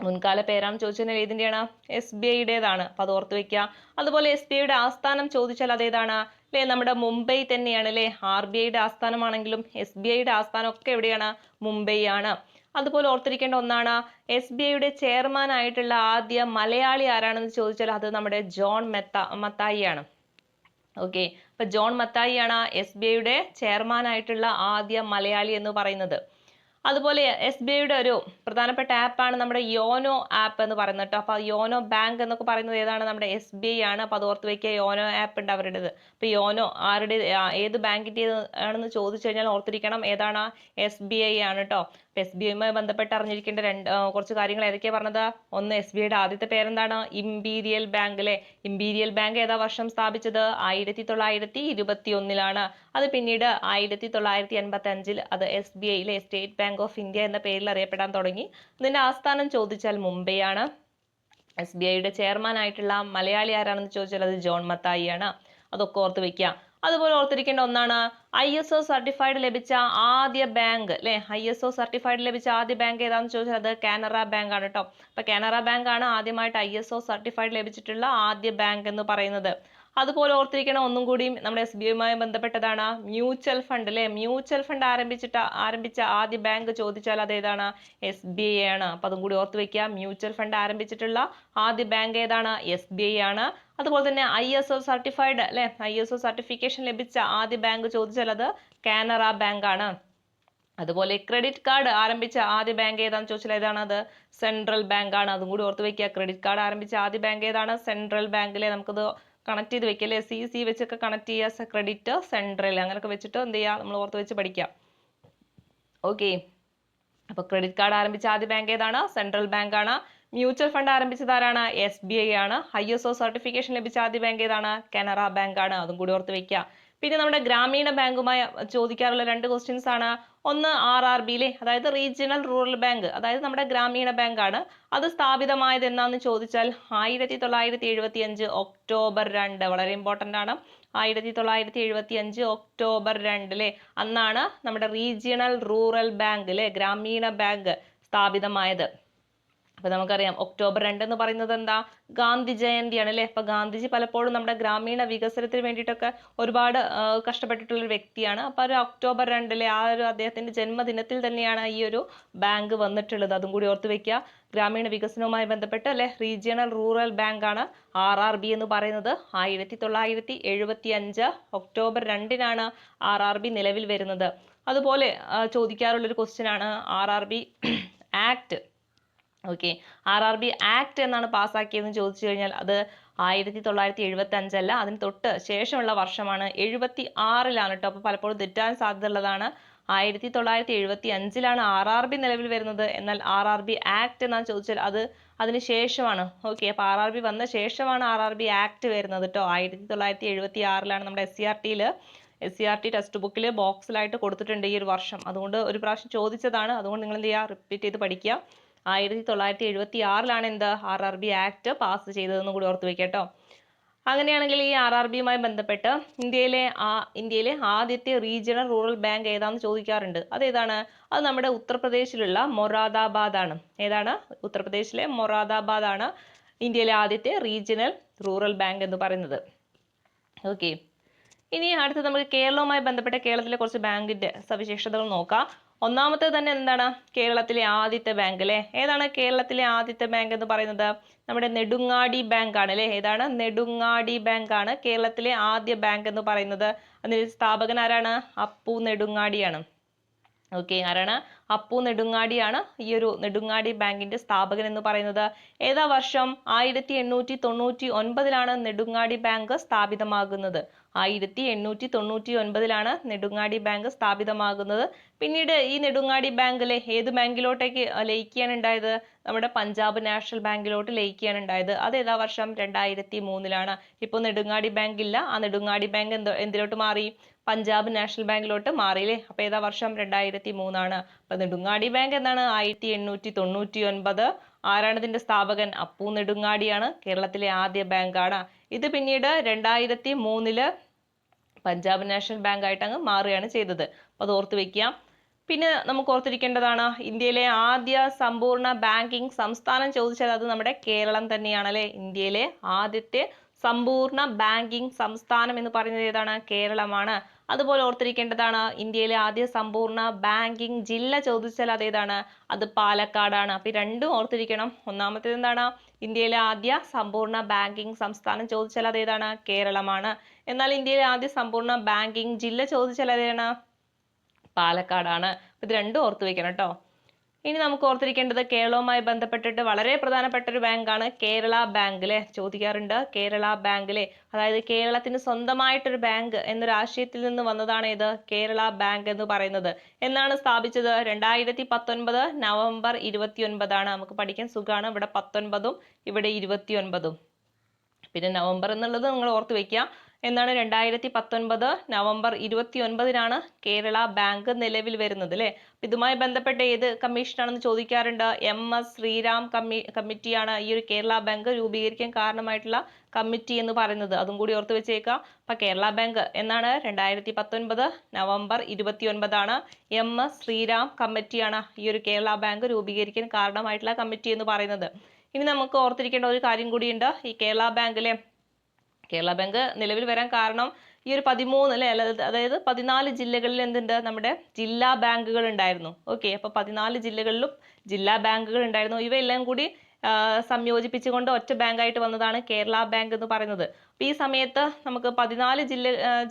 A: മുൻകാല പേരാണെന്ന് ചോദിച്ചു കഴിഞ്ഞാൽ ഏതിന്റെയാണ്? SBIയുടേതാണ്. അപ്പൊ അത് ഓർത്ത് വെക്കുക. അതുപോലെ SBIയുടെ ആസ്ഥാനം ചോദിച്ചാൽ അതേതാണ്? അല്ലെ നമ്മുടെ മുംബൈ തന്നെയാണ് അല്ലെ. RBIയുടെ ആസ്ഥാനമാണെങ്കിലും SBIയുടെ ആസ്ഥാനം ഒക്കെ എവിടെയാണ്? മുംബൈ ആണ്. അതുപോലെ ഓർത്തിരിക്കേണ്ട ഒന്നാണ് SBIയുടെ ചെയർമാൻ ആയിട്ടുള്ള ആദ്യ മലയാളി ആരാണെന്ന് ചോദിച്ചാൽ അത് നമ്മുടെ ജോൺ മത്തായി ആണ്. ഓക്കെ, അപ്പൊ ജോൺ മത്തായി ആണ് SBIയുടെ ചെയർമാൻ ആയിട്ടുള്ള ആദ്യ മലയാളി എന്ന് പറയുന്നത്. അതുപോലെ SBIയുടെ ഒരു പ്രധാനപ്പെട്ട ആപ്പാണ് നമ്മുടെ യോനോ ആപ്പ് എന്ന് പറയുന്നത് കേട്ടോ. അപ്പൊ യോനോ ബാങ്ക് എന്നൊക്കെ പറയുന്നത് ഏതാണ്? നമ്മുടെ SBI ആണ്. അപ്പൊ അത് ഓർത്ത് വെക്കുക. യോനോ ആപ്പ് ഉണ്ട് അവരുടേത്. അപ്പൊ യോനോ ആരുടെ ഏത് ബാങ്കിന്റെ ആണെന്ന് ചോദിച്ചു കഴിഞ്ഞാൽ ഓർത്തിരിക്കണം ഏതാണ്? SBI ആണ് കേട്ടോ. അപ്പൊ SBIയുമായി ബന്ധപ്പെട്ട് അറിഞ്ഞിരിക്കേണ്ട കുറച്ച് കാര്യങ്ങൾ ഏതൊക്കെയാ പറഞ്ഞത്? ഒന്ന്, SBIയുടെ ആദ്യത്തെ പേരെന്താണ്? ഇമ്പീരിയൽ ബാങ്ക് അല്ലെ. ഇമ്പീരിയൽ ബാങ്ക് ഏതാ വർഷം സ്ഥാപിച്ചത്? 1921 അത് പിന്നീട് 1985 അത് SBIയിലെ സ്റ്റേറ്റ് ബാങ്ക് ഓഫ് ഇന്ത്യ എന്ന പേരിൽ അറിയപ്പെടാൻ തുടങ്ങി. ഇതിന്റെ ആസ്ഥാനം ചോദിച്ചാൽ മുംബൈ ആണ്. SBIയുടെ ചെയർമാൻ ആയിട്ടുള്ള മലയാളി ആരാണെന്ന് ചോദിച്ചാൽ അത് ജോൺ മത്തായി ആണ്. അതൊക്കെ ഓർത്ത് വെക്കുക. അതുപോലെ ഓർത്തിരിക്കേണ്ട ഒന്നാണ് ISO സർട്ടിഫൈഡ് ലഭിച്ച ആദ്യ ബാങ്ക് അല്ലെ. ISO സർട്ടിഫൈഡ് ലഭിച്ച ആദ്യ ബാങ്ക് ഏതാണെന്ന് ചോദിച്ചാൽ അത് കാനറ ബാങ്ക് ആണ് കേട്ടോ. അപ്പൊ കാനറ ബാങ്ക് ആണ് ആദ്യമായിട്ട് ISO സർട്ടിഫൈഡ് ലഭിച്ചിട്ടുള്ള ആദ്യ ബാങ്ക് എന്ന് പറയുന്നത്. അതുപോലെ ഓർത്തിരിക്കണം ഒന്നും കൂടി നമ്മുടെ SBIയുമായി ബന്ധപ്പെട്ടതാണ് മ്യൂച്വൽ ഫണ്ട് അല്ലെ. മ്യൂച്വൽ ഫണ്ട് ആരംഭിച്ച ആദ്യ ബാങ്ക് ചോദിച്ചാൽ അത് ഏതാണ്? SBI ആണ്. അപ്പൊ അതും കൂടി ഓർത്ത് വെക്കുക. മ്യൂച്വൽ ഫണ്ട് ആരംഭിച്ചിട്ടുള്ള ആദ്യ ബാങ്ക് ഏതാണ്? SBI ആണ്. അതുപോലെ തന്നെ ISO സർട്ടിഫൈഡ് അല്ലെ, ISO സർട്ടിഫിക്കേഷൻ ലഭിച്ച ആദ്യ ബാങ്ക് ചോദിച്ചാൽ അത് കാനറ ബാങ്ക് ആണ്. അതുപോലെ ക്രെഡിറ്റ് കാർഡ് ആരംഭിച്ച ആദ്യ ബാങ്ക് ഏതാണെന്ന് ചോദിച്ചാൽ ഏതാണ്? അത് സെൻട്രൽ ബാങ്ക് ആണ്. അതും കൂടി ഓർത്ത് വെക്കുക. ക്രെഡിറ്റ് കാർഡ് ആരംഭിച്ച ആദ്യ ബാങ്ക് ഏതാണ്? സെൻട്രൽ ബാങ്ക് അല്ലെ. നമുക്കത് കണക്ട് ചെയ്ത് വെക്കുക അല്ലെ. CC വെച്ചൊക്കെ കണക്ട് ചെയ്യുക. ക്രെഡിറ്റ്, സെൻട്രൽ അങ്ങനെയൊക്കെ വെച്ചിട്ട് എന്ത് ചെയ്യുക? നമ്മൾ ഓർത്ത് വെച്ച് പഠിക്കാം. ഓക്കെ, അപ്പൊ ക്രെഡിറ്റ് കാർഡ് ആരംഭിച്ച ആദ്യ ബാങ്ക് ഏതാണ്? സെൻട്രൽ ബാങ്ക് ആണ്. മ്യൂച്വൽ ഫണ്ട് ആരംഭിച്ചത് ആരാണ്? SBI ആണ്. ISO സർട്ടിഫിക്കേഷൻ ലഭിച്ച ആദ്യ ബാങ്ക് ഏതാണ്? കാനറ ബാങ്ക് ആണ്. അതും കൂടി ഓർത്ത് വെക്കുക. പിന്നെ നമ്മുടെ ഗ്രാമീണ ബാങ്കുമായി ചോദിക്കാറുള്ള 2 ക്വസ്റ്റ്യൻസ് ആണ്. ഒന്ന് RRB ലെ, അതായത് റീജിയണൽ റൂറൽ ബാങ്ക്, അതായത് നമ്മുടെ ഗ്രാമീണ ബാങ്ക് ആണ്. അത് സ്ഥാപിതമായത് എന്നാന്ന് ചോദിച്ചാൽ 1975 ഒക്ടോബർ 2. വളരെ ഇമ്പോർട്ടന്റ് ആണ്. 1975 ഒക്ടോബർ 2 അല്ലെ. അന്നാണ് നമ്മുടെ റീജിയണൽ റൂറൽ ബാങ്ക് അല്ലെ, ഗ്രാമീണ ബാങ്ക് സ്ഥാപിതമായത്. അപ്പൊ നമുക്കറിയാം ഒക്ടോബർ 2 എന്ന് പറയുന്നത് എന്താ? ഗാന്ധി ജയന്തിയാണ് അല്ലെ. അപ്പൊ ഗാന്ധിജി പലപ്പോഴും നമ്മുടെ ഗ്രാമീണ വികസനത്തിന് വേണ്ടിയിട്ടൊക്കെ ഒരുപാട് കഷ്ടപ്പെട്ടിട്ടുള്ള ഒരു വ്യക്തിയാണ്. അപ്പൊ ഒരു ഒക്ടോബർ 2 ആ ഒരു അദ്ദേഹത്തിന്റെ ജന്മദിനത്തിൽ തന്നെയാണ് ഈ ഒരു ബാങ്ക് വന്നിട്ടുള്ളത്. അതും കൂടി ഓർത്ത് വെക്കുക. ഗ്രാമീണ വികസനവുമായി ബന്ധപ്പെട്ട് അല്ലെ റീജിയണൽ റൂറൽ ബാങ്ക് ആണ് RRB എന്ന് പറയുന്നത്. 1975 ഒക്ടോബർ 2 RRB നിലവിൽ വരുന്നത്. അതുപോലെ ചോദിക്കാറുള്ള ഒരു ക്വസ്റ്റ്യൻ ആണ് RRB act. Okay, RRB act എന്നാണ് പാസ്സാക്കിയതെന്ന് ചോദിച്ചു കഴിഞ്ഞാൽ അത് 1975 അല്ല, അതിന് തൊട്ട് ശേഷമുള്ള വർഷമാണ് 76 കേട്ടോ. അപ്പൊ പലപ്പോഴും തെറ്റാൻ സാധ്യതയുള്ളതാണ്. 1975 RRB നിലവിൽ വരുന്നത്. എന്നാൽ RRB ആക്ട് എന്നാണ് ചോദിച്ചാൽ അത് അതിന് ശേഷമാണ്. ഓക്കെ, അപ്പൊ RRB വന്ന ശേഷമാണ് RRB ആക്ട് വരുന്നത് കേട്ടോ. 1976 നമ്മുടെ SCRT ടെക്സ്റ്റ് ബുക്കിൽ ബോക്സിലായിട്ട് കൊടുത്തിട്ടുണ്ട് ഈ ഒരു വർഷം. അതുകൊണ്ട് ഒരു പ്രാവശ്യം ചോദിച്ചതാണ്. അതുകൊണ്ട് നിങ്ങൾ എന്ത് ചെയ്യുക? റിപ്പീറ്റ് ചെയ്ത് പഠിക്കുക. 1976 എന്ത് RRB ആക്ട് പാസ് ചെയ്തതെന്ന് കൂടി ഓർത്ത് വെക്കുക കേട്ടോ. അങ്ങനെയാണെങ്കിൽ ഈ RRBയുമായി ബന്ധപ്പെട്ട് ഇന്ത്യയിലെ ആദ്യത്തെ റീജിയണൽ റൂറൽ ബാങ്ക് ഏതാണെന്ന് ചോദിക്കാറുണ്ട്. അതേതാണ്? അത് നമ്മുടെ ഉത്തർപ്രദേശിലുള്ള മൊറാദാബാദ് ആണ്. ഏതാണ്? ഉത്തർപ്രദേശിലെ മൊറാദാബാദ് ആണ് ഇന്ത്യയിലെ ആദ്യത്തെ റീജിയണൽ റൂറൽ ബാങ്ക് എന്ന് പറയുന്നത്. ഓക്കെ, ഇനി അടുത്ത് നമുക്ക് കേരളവുമായി ബന്ധപ്പെട്ട കേരളത്തിലെ കുറച്ച് ബാങ്കിന്റെ സവിശേഷതകൾ നോക്കാം. ഒന്നാമത്തെ തന്നെ എന്താണ്? കേരളത്തിലെ ആദ്യത്തെ ബാങ്ക് അല്ലെ. ഏതാണ് കേരളത്തിലെ ആദ്യത്തെ ബാങ്ക് എന്ന് പറയുന്നത്? നമ്മുടെ നെടുങ്ങാടി ബാങ്ക് ആണ് അല്ലെ. ഏതാണ്? നെടുങ്ങാടി ബാങ്ക് ആണ് കേരളത്തിലെ ആദ്യ ബാങ്ക് എന്ന് പറയുന്നത്. അതിന്റെ സ്ഥാപകൻ ആരാണ്? അപ്പു നെടുങ്ങാടിയാണ്. ഓക്കെ, ആരാണ്? അപ്പു നെടുങ്ങാടിയാണ് ഈ ഒരു നെടുങ്ങാടി ബാങ്കിന്റെ സ്ഥാപകൻ എന്ന് പറയുന്നത്. ഏതാ വർഷം? 1899 നെടുങ്ങാടി ബാങ്ക് സ്ഥാപിതമാകുന്നത്. 1899 നെടുങ്ങാടി ബാങ്ക് സ്ഥാപിതമാകുന്നത്. പിന്നീട് ഈ നെടുങ്ങാടി ബാങ്ക് ഏത് ബാങ്കിലോട്ടേക്ക് ലയിക്കുകയാണ് ഉണ്ടായത്? നമ്മുടെ പഞ്ചാബ് നാഷണൽ ബാങ്കിലോട്ട് ലയിക്കുകയാണ് ഉണ്ടായത്. അത് ഏതാ വർഷം? 2003. ഇപ്പോൾ നെടുങ്ങാടി ബാങ്ക് ഇല്ല. ആ നെടുങ്ങാടി ബാങ്ക് എന്തിലോട്ട് മാറി? പഞ്ചാബ് നാഷണൽ ബാങ്കിലോട്ട് മാറിയില്ലേ. അപ്പൊ ഏതാ വർഷം? 2003. അപ്പൊ നെടുങ്ങാടി ബാങ്ക് എന്താണ്? 1899. ആരാണ് ഇതിന്റെ സ്ഥാപകൻ? അപ്പു നെടുങ്ങാടിയാണ്. കേരളത്തിലെ ആദ്യ ബാങ്കാണ് ഇത്. പിന്നീട് 2003 പഞ്ചാബ് നാഷണൽ ബാങ്ക് ആയിട്ട് അങ്ങ് മാറുകയാണ് ചെയ്തത്. അപ്പൊ അത് ഓർത്ത് വെക്കുക. പിന്നെ നമുക്ക് ഓർത്തിരിക്കേണ്ടതാണ് ഇന്ത്യയിലെ ആദ്യ സമ്പൂർണ്ണ ബാങ്കിങ് സംസ്ഥാനം ചോദിച്ചാൽ അത് നമ്മുടെ കേരളം തന്നെയാണ് അല്ലെ. ഇന്ത്യയിലെ ആദ്യത്തെ സമ്പൂർണ്ണ ബാങ്കിങ് സംസ്ഥാനം എന്ന് പറയുന്നത് ഏതാണ്? കേരളമാണ്. അതുപോലെ ഓർത്തിരിക്കേണ്ടതാണ് ഇന്ത്യയിലെ ആദ്യ സമ്പൂർണ്ണ ബാങ്കിങ് ജില്ല ചോദിച്ചാൽ അതേതാണ്? അത് പാലക്കാടാണ്. അപ്പൊ ഈ രണ്ടും ഓർത്തിരിക്കണം. ഒന്നാമത്തേത് എന്താണ്? ഇന്ത്യയിലെ ആദ്യ സമ്പൂർണ്ണ ബാങ്കിങ് സംസ്ഥാനം ചോദിച്ചാൽ അതേതാണ്? കേരളമാണ്. എന്നാൽ ഇന്ത്യയിലെ ആദ്യ സമ്പൂർണ്ണ ബാങ്കിങ് ജില്ല ചോദിച്ചാൽ അതേതാണ്? പാലക്കാടാണ്. ഇത് രണ്ടും ഓർത്തു വെക്കണം കേട്ടോ. ഇനി നമുക്ക് ഓർത്തിരിക്കേണ്ടത് കേരളവുമായി ബന്ധപ്പെട്ടിട്ട് വളരെ പ്രധാനപ്പെട്ട ഒരു ബാങ്കാണ് കേരള ബാങ്ക് അല്ലെ. ചോദിക്കാറുണ്ട് കേരള ബാങ്ക് അല്ലെ. അതായത് കേരളത്തിന് സ്വന്തമായിട്ടൊരു ബാങ്ക് എന്നൊരു ആശയത്തിൽ നിന്ന് വന്നതാണ് ഇത് കേരള ബാങ്ക് എന്ന് പറയുന്നത്. എന്നാണ് സ്ഥാപിച്ചത്? 2019 നവംബർ 29 നമുക്ക് പഠിക്കാൻ സുഖമാണ്. ഇവിടെ 19ഉം ഇവിടെ 29ഉം. പിന്നെ നവംബർ എന്നുള്ളത് നിങ്ങൾ ഓർത്ത് വെക്കുക. എന്നാണ് 2019 നവംബർ 29 കേരള ബാങ്ക് നിലവിൽ വരുന്നത് അല്ലെ. ഇതുമായി ബന്ധപ്പെട്ട ഏത് കമ്മീഷനാണെന്ന് ചോദിക്കാറുണ്ട്. MS ശ്രീറാം കമ്മിറ്റിയാണ് ഈ ഒരു കേരള ബാങ്ക് രൂപീകരിക്കാൻ കാരണമായിട്ടുള്ള കമ്മിറ്റി എന്ന് പറയുന്നത്. അതും കൂടി ഓർത്ത് വെച്ചേക്കാം. അപ്പൊ കേരള ബാങ്ക് എന്നാണ് 2019 നവംബർ 29 MS ശ്രീറാം കമ്മിറ്റിയാണ് ഈ ഒരു കേരള ബാങ്ക് രൂപീകരിക്കാൻ കാരണമായിട്ടുള്ള കമ്മിറ്റി എന്ന് പറയുന്നത്. ഇനി നമുക്ക് ഓർത്തിരിക്കേണ്ട ഒരു കാര്യം കൂടിയുണ്ട്. ഈ കേരള ബാങ്കിലെ കേരള ബാങ്ക് നിലവിൽ വരാൻ കാരണം ഈ ഒരു 13 അല്ലെ, അതായത് 14 ജില്ലകളിൽ എന്തുണ്ട്? നമ്മുടെ ജില്ലാ ബാങ്കുകൾ ഉണ്ടായിരുന്നു. ഓക്കെ, അപ്പൊ 14 ജില്ലകളിലും ജില്ലാ ബാങ്കുകൾ ഉണ്ടായിരുന്നു. ഇവയെല്ലാം കൂടി സംയോജിപ്പിച്ചുകൊണ്ട് ഒറ്റ ബാങ്കായിട്ട് വന്നതാണ് കേരള ബാങ്ക് എന്ന് പറയുന്നത്. അപ്പൊ ഈ സമയത്ത് നമുക്ക് 14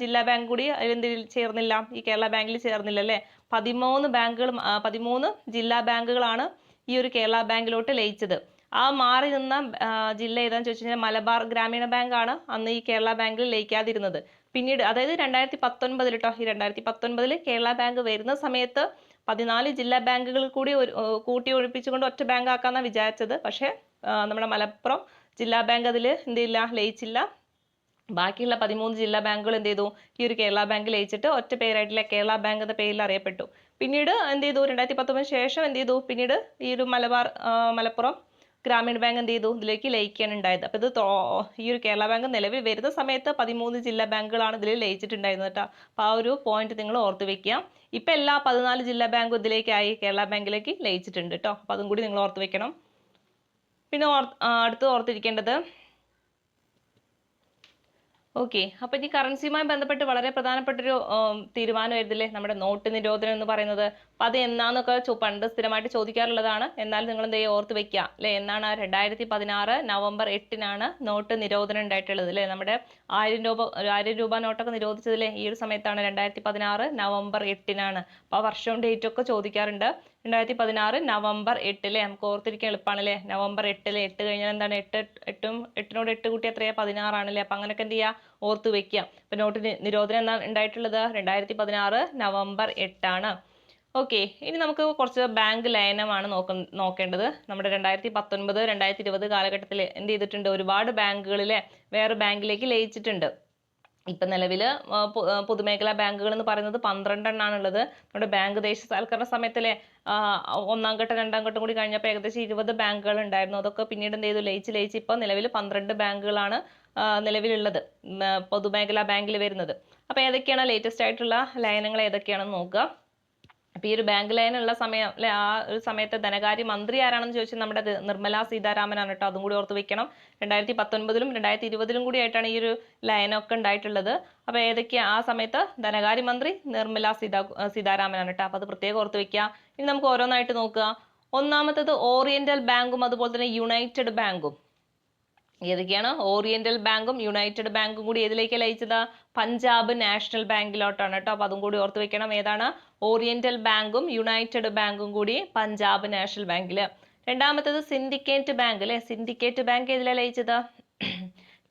A: ജില്ലാ ബാങ്ക് കൂടി എന്തിൽ ചേർന്നില്ല? ഈ കേരള ബാങ്കിൽ ചേർന്നില്ല അല്ലെ. 13 ജില്ലാ ബാങ്കുകളാണ് ഈ ഒരു കേരള ബാങ്കിലോട്ട് ലയിച്ചത്. ആ മാറി നിന്ന ജില്ല ഏതാന്ന് ചോദിച്ചു കഴിഞ്ഞാൽ മലബാർ ഗ്രാമീണ ബാങ്ക് ആണ് അന്ന് ഈ കേരള ബാങ്കിൽ ലയിക്കാതിരുന്നത്. പിന്നീട് അതായത് 2019 കേട്ടോ, ഈ 2019 കേരള ബാങ്ക് വരുന്ന സമയത്ത് 14 ജില്ലാ ബാങ്കുകൾ കൂടി കൂട്ടി ഒഴിപ്പിച്ചുകൊണ്ട് ഒറ്റ ബാങ്ക് ആക്കാന്നാണ് വിചാരിച്ചത്. പക്ഷെ നമ്മുടെ മലപ്പുറം ജില്ലാ ബാങ്ക് അതിൽ എന്തില്ല, ലയിച്ചില്ല. ബാക്കിയുള്ള 13 ജില്ലാ ബാങ്കുകൾ എന്ത് ചെയ്തു? ഈ ഒരു കേരള ബാങ്ക് ലയിച്ചിട്ട് ഒറ്റ പേരായിട്ടുള്ള കേരള ബാങ്ക് എന്ന പേരിൽ അറിയപ്പെട്ടു. പിന്നീട് എന്ത് ചെയ്തു? 2019 ശേഷം എന്ത് ചെയ്തു? പിന്നീട് ഈ ഒരു മലപ്പുറം ഗ്രാമീണ ബാങ്ക് എന്ത് ചെയ്തു? ഇതിലേക്ക് ലയിക്കുകയാണ് ഉണ്ടായത്. അപ്പൊ ഇത് ഈ ഒരു കേരള ബാങ്ക് നിലവിൽ വരുന്ന സമയത്ത് 13 ജില്ലാ ബാങ്കുകളാണ് ഇതിൽ ലയിച്ചിട്ടുണ്ടായിരുന്നത് കേട്ടോ. അപ്പൊ ആ ഒരു പോയിന്റ് നിങ്ങൾ ഓർത്ത് വെക്കുക. ഇപ്പൊ എല്ലാ 14 ജില്ലാ ബാങ്കും ഇതിലേക്കായി കേരള ബാങ്കിലേക്ക് ലയിച്ചിട്ടുണ്ട് കേട്ടോ. അപ്പൊ അതും കൂടി നിങ്ങൾ ഓർത്ത് വെക്കണം. പിന്നെ അടുത്ത് ഓർത്തിരിക്കേണ്ടത് ഓക്കെ, അപ്പൊ ഈ കറൻസിയുമായി ബന്ധപ്പെട്ട് വളരെ പ്രധാനപ്പെട്ട ഒരു തീരുമാനമായിരുന്നില്ലേ നമ്മുടെ നോട്ട് നിരോധനം എന്ന് പറയുന്നത്. അപ്പൊ അത് എന്നാന്നൊക്കെ പണ്ട് സ്ഥിരമായിട്ട് ചോദിക്കാറുള്ളതാണ്. എന്നാലും നിങ്ങൾ എന്ത് ചെയ്യുക? ഓർത്ത് വെക്കുക അല്ലെ. എന്നാണ്? 2016 നവംബർ 8 നോട്ട് നിരോധനം ഉണ്ടായിട്ടുള്ളത് അല്ലെ. നമ്മുടെ 1000 രൂപ നോട്ടൊക്കെ നിരോധിച്ചതില്ലേ ഈ ഒരു സമയത്താണ്. 2016 നവംബർ 8 അപ്പൊ ആ വർഷവും ഡേറ്റും ഒക്കെ ചോദിക്കാറുണ്ട്. 2016 നവംബർ 8 നമുക്ക് ഓർത്തിരിക്കാൻ എളുപ്പമാണ് അല്ലെ. നവംബർ 8 8 കഴിഞ്ഞാൽ എന്താണ്? 8നോട് 8 കൂട്ടി എത്രയാ? 16 ആണല്ലേ. അപ്പൊ അങ്ങനെയൊക്കെ എന്ത് ചെയ്യുക? ഓർത്തു വെക്കുക. ഇപ്പൊ നോട്ട് നിരോധനം എന്നാ ഉണ്ടായിട്ടുള്ളത്? 2016 നവംബർ 8 ഓക്കെ. ഇനി നമുക്ക് കുറച്ച് ബാങ്ക് ലയനമാണ് നോക്കേണ്ടത്. നമ്മുടെ 2019 2020 കാലഘട്ടത്തിൽ എന്ത് ചെയ്തിട്ടുണ്ട്? ഒരുപാട് ബാങ്കുകളിലെ വേറെ ബാങ്കിലേക്ക് ലയിച്ചിട്ടുണ്ട്. ഇപ്പൊ നിലവില് പൊതുമേഖലാ ബാങ്കുകൾ എന്ന് പറയുന്നത് 12 എണ്ണാണുള്ളത്. നമ്മുടെ ബാങ്ക് ദേശസാൽക്കരണ സമയത്തിലെ 1ാം ഘട്ടം 2ാം ഘട്ടം കൂടി കഴിഞ്ഞപ്പോൾ ഏകദേശം 20 ബാങ്കുകൾ ഉണ്ടായിരുന്നു. അതൊക്കെ പിന്നീട് എന്ത് ചെയ്തു? ലയിച്ച് ഇപ്പൊ നിലവിൽ 12 ബാങ്കുകളാണ് നിലവിലുള്ളത്, പൊതുമേഖലാ ബാങ്കിൽ വരുന്നത്. അപ്പൊ ഏതൊക്കെയാണ് ലേറ്റസ്റ്റ് ആയിട്ടുള്ള ലയനങ്ങൾ ഏതൊക്കെയാണെന്ന് നോക്കുക. അപ്പൊ ഈ ഒരു ബാങ്ക് ലയനമുള്ള സമയം അല്ലെ, ആ ഒരു സമയത്ത് ധനകാര്യ മന്ത്രി ആരാണെന്ന് ചോദിച്ചാൽ നമ്മുടെ നിർമ്മല സീതാരാമനാണ് കേട്ടോ. അതും കൂടി ഓർത്ത് വെക്കണം. 2019 2020 കൂടി ആയിട്ടാണ് ഈ ഒരു ലയനമൊക്കെ ഉണ്ടായിട്ടുള്ളത്. അപ്പൊ ഏതൊക്കെയാ? ആ സമയത്ത് ധനകാര്യ മന്ത്രി നിർമ്മല സീതാരാമനാണ് കേട്ടോ. അപ്പൊ അത് പ്രത്യേകം ഓർത്ത് വെക്കുക. ഇനി നമുക്ക് ഓരോന്നായിട്ട് നോക്കുക. ഒന്നാമത്തത് ഓറിയന്റൽ ബാങ്കും അതുപോലെ തന്നെ യുണൈറ്റഡ് ബാങ്കും. ഏതൊക്കെയാണ്? ഓറിയന്റൽ ബാങ്കും യുണൈറ്റഡ് ബാങ്കും കൂടി ഏതിലേക്ക് ലയിച്ചത്? പഞ്ചാബ് നാഷണൽ ബാങ്കിലോട്ടാണ് കേട്ടോ. അപ്പൊ അതും കൂടി ഓർത്ത് വെക്കണം. ഏതാണ്? ഓറിയന്റൽ ബാങ്കും യുണൈറ്റഡ് ബാങ്കും കൂടി പഞ്ചാബ് നാഷണൽ ബാങ്കില്. രണ്ടാമത്തത് സിൻഡിക്കേറ്റ് ബാങ്ക് അല്ലെ. സിൻഡിക്കേറ്റ് ബാങ്ക് ഏതിലാണ് ലയിച്ചത്?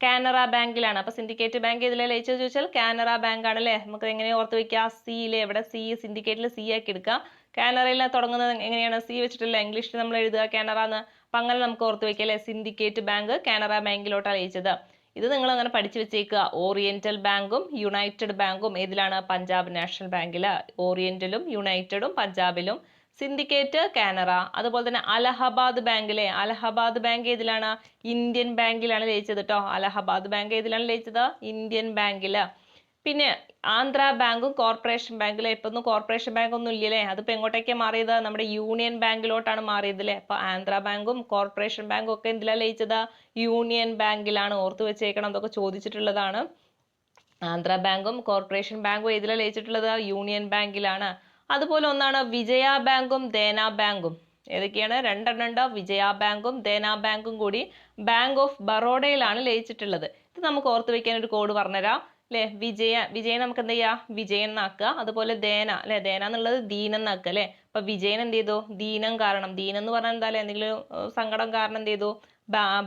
A: കാനറ ബാങ്കിലാണ്. അപ്പൊ സിൻഡിക്കേറ്റ് ബാങ്ക് ഏതിലാണ് ലയിച്ചത് ചോദിച്ചാൽ കാനറ ബാങ്ക് ആണ് അല്ലെ. നമുക്ക് എങ്ങനെ ഓർത്ത് വെക്കുക? സിയിലെ എവിടെ? സി, സിൻഡിക്കേറ്റിൽ സി ആക്കി എടുക്കുക. കാനറയിൽ തുടങ്ങുന്നത് എങ്ങനെയാണ്? സി വെച്ചിട്ടല്ല ഇംഗ്ലീഷിൽ നമ്മൾ എഴുതുക കാനറ എന്ന്. അപ്പൊ അങ്ങനെ നമുക്ക് ഓർത്ത് വെക്കാം അല്ലെ. സിൻഡിക്കേറ്റ് ബാങ്ക് കാനറ ബാങ്കിലോട്ടാണ് ലയിച്ചത്. ഇത് നിങ്ങൾ അങ്ങനെ പഠിച്ചു വെച്ചേക്കുക. ഓറിയന്റൽ ബാങ്കും യുണൈറ്റഡ് ബാങ്കും ഏതിലാണ്? പഞ്ചാബ് നാഷണൽ ബാങ്കില്. ഓറിയന്റലും യുണൈറ്റഡും പഞ്ചാബിലും. സിൻഡിക്കേറ്റ് കാനറ. അതുപോലെ തന്നെ അലഹബാദ് ബാങ്കിലെ അലഹബാദ് ബാങ്ക് ഏതിലാണ്? ഇന്ത്യൻ ബാങ്കിലാണ് ലയിച്ചത് കേട്ടോ. അലഹബാദ് ബാങ്ക് ഏതിലാണ് ലയിച്ചത്? ഇന്ത്യൻ ബാങ്കില്. പിന്നെ ആന്ധ്ര ബാങ്കും കോർപ്പറേഷൻ ബാങ്കിലെ ഇപ്പൊ ഒന്നും കോർപ്പറേഷൻ ബാങ്ക് ഒന്നും ഇല്ലല്ലേ, അതിപ്പോ എങ്ങോട്ടേക്കാണ് മാറിയത്, നമ്മുടെ യൂണിയൻ ബാങ്കിലോട്ടാണ് മാറിയത് അല്ലേ. അപ്പൊ ആന്ധ്ര ബാങ്കും കോർപ്പറേഷൻ ബാങ്കും ഒക്കെ എന്തിലാ ലയിച്ചത്, യൂണിയൻ ബാങ്കിലാണ്. ഓർത്തു വെച്ചേക്കണം, അതൊക്കെ ചോദിച്ചിട്ടുള്ളതാണ്. ആന്ധ്ര ബാങ്കും കോർപ്പറേഷൻ ബാങ്കും ഏതിലാ ലയിച്ചിട്ടുള്ളത്, യൂണിയൻ ബാങ്കിലാണ്. അതുപോലെ ഒന്നാണ് വിജയ ബാങ്കും ദേന ബാങ്കും. ഏതൊക്കെയാണ്, രണ്ടെണ്ണം ഉണ്ട്. വിജയ ബാങ്കും ദേന ബാങ്കും കൂടി ബാങ്ക് ഓഫ് ബറോഡയിലാണ് ലയിച്ചിട്ടുള്ളത്. ഇത് നമുക്ക് ഓർത്ത് വെക്കാൻ ഒരു കോഡ് പറഞ്ഞുതരാം അല്ലെ. വിജയൻ നമുക്ക് എന്ത് ചെയ്യാം, വിജയൻ എന്നാക്കുക. അതുപോലെ ദേന അല്ലെ, ദേന എന്നുള്ളത് ദീനം എന്നാക്കുക അല്ലെ. അപ്പൊ വിജയൻ എന്ത് ചെയ്തു, ദീനം കാരണം, ദീനം എന്ന് പറഞ്ഞാൽ എന്താ, എന്തെങ്കിലും സങ്കടം കാരണം എന്ത് ചെയ്തു,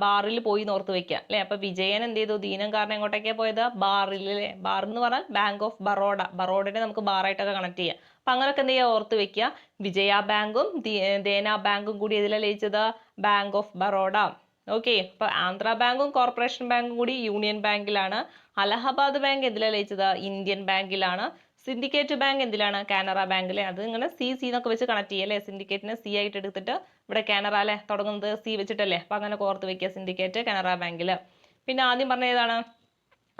A: ബാറിൽ പോയി ഓർത്ത് വെക്കുക അല്ലെ. അപ്പൊ വിജയൻ എന്ത് ചെയ്തു, ദീനം കാരണം എങ്ങോട്ടേക്കാ പോയത്, ബാറിൽ അല്ലെ. ബാർ എന്ന് പറഞ്ഞാൽ ബാങ്ക് ഓഫ് ബറോഡ, ബറോഡനെ നമുക്ക് ബാറായിട്ടൊക്കെ കണക്ട് ചെയ്യാം. അപ്പൊ അങ്ങനെയൊക്കെ എന്ത് ചെയ്യുക, ഓർത്ത് വെക്കുക. വിജയ ബാങ്കും ദേന ബാങ്കും കൂടി ഇതിലാ ലയിച്ചത്, ബാങ്ക് ഓഫ് ബറോഡ. ഓക്കെ, അപ്പൊ ആന്ധ്ര ബാങ്കും കോർപ്പറേഷൻ ബാങ്കും കൂടി യൂണിയൻ ബാങ്കിലാണ്. അലഹബാദ് ബാങ്ക് എന്തിലാ ലയിച്ചത്, ഇന്ത്യൻ ബാങ്കിലാണ്. സിൻഡിക്കേറ്റ് ബാങ്ക് എന്തിലാണ്, കാനറ ബാങ്കിലെ. അത് ഇങ്ങനെ സി എന്നൊക്കെ വെച്ച് കണക്ട് ചെയ്യുക അല്ലെ. സിൻഡിക്കേറ്റിനെ സി ആയിട്ട് എടുത്തിട്ട് ഇവിടെ കാനറ അല്ലെ തുടങ്ങുന്നത് സി വെച്ചിട്ടല്ലേ. അപ്പൊ അങ്ങനെ ഓർത്ത് വെക്കുക, സിൻഡിക്കേറ്റ് കാനറ ബാങ്കില്. പിന്നെ ആദ്യം പറഞ്ഞ ഏതാണ്,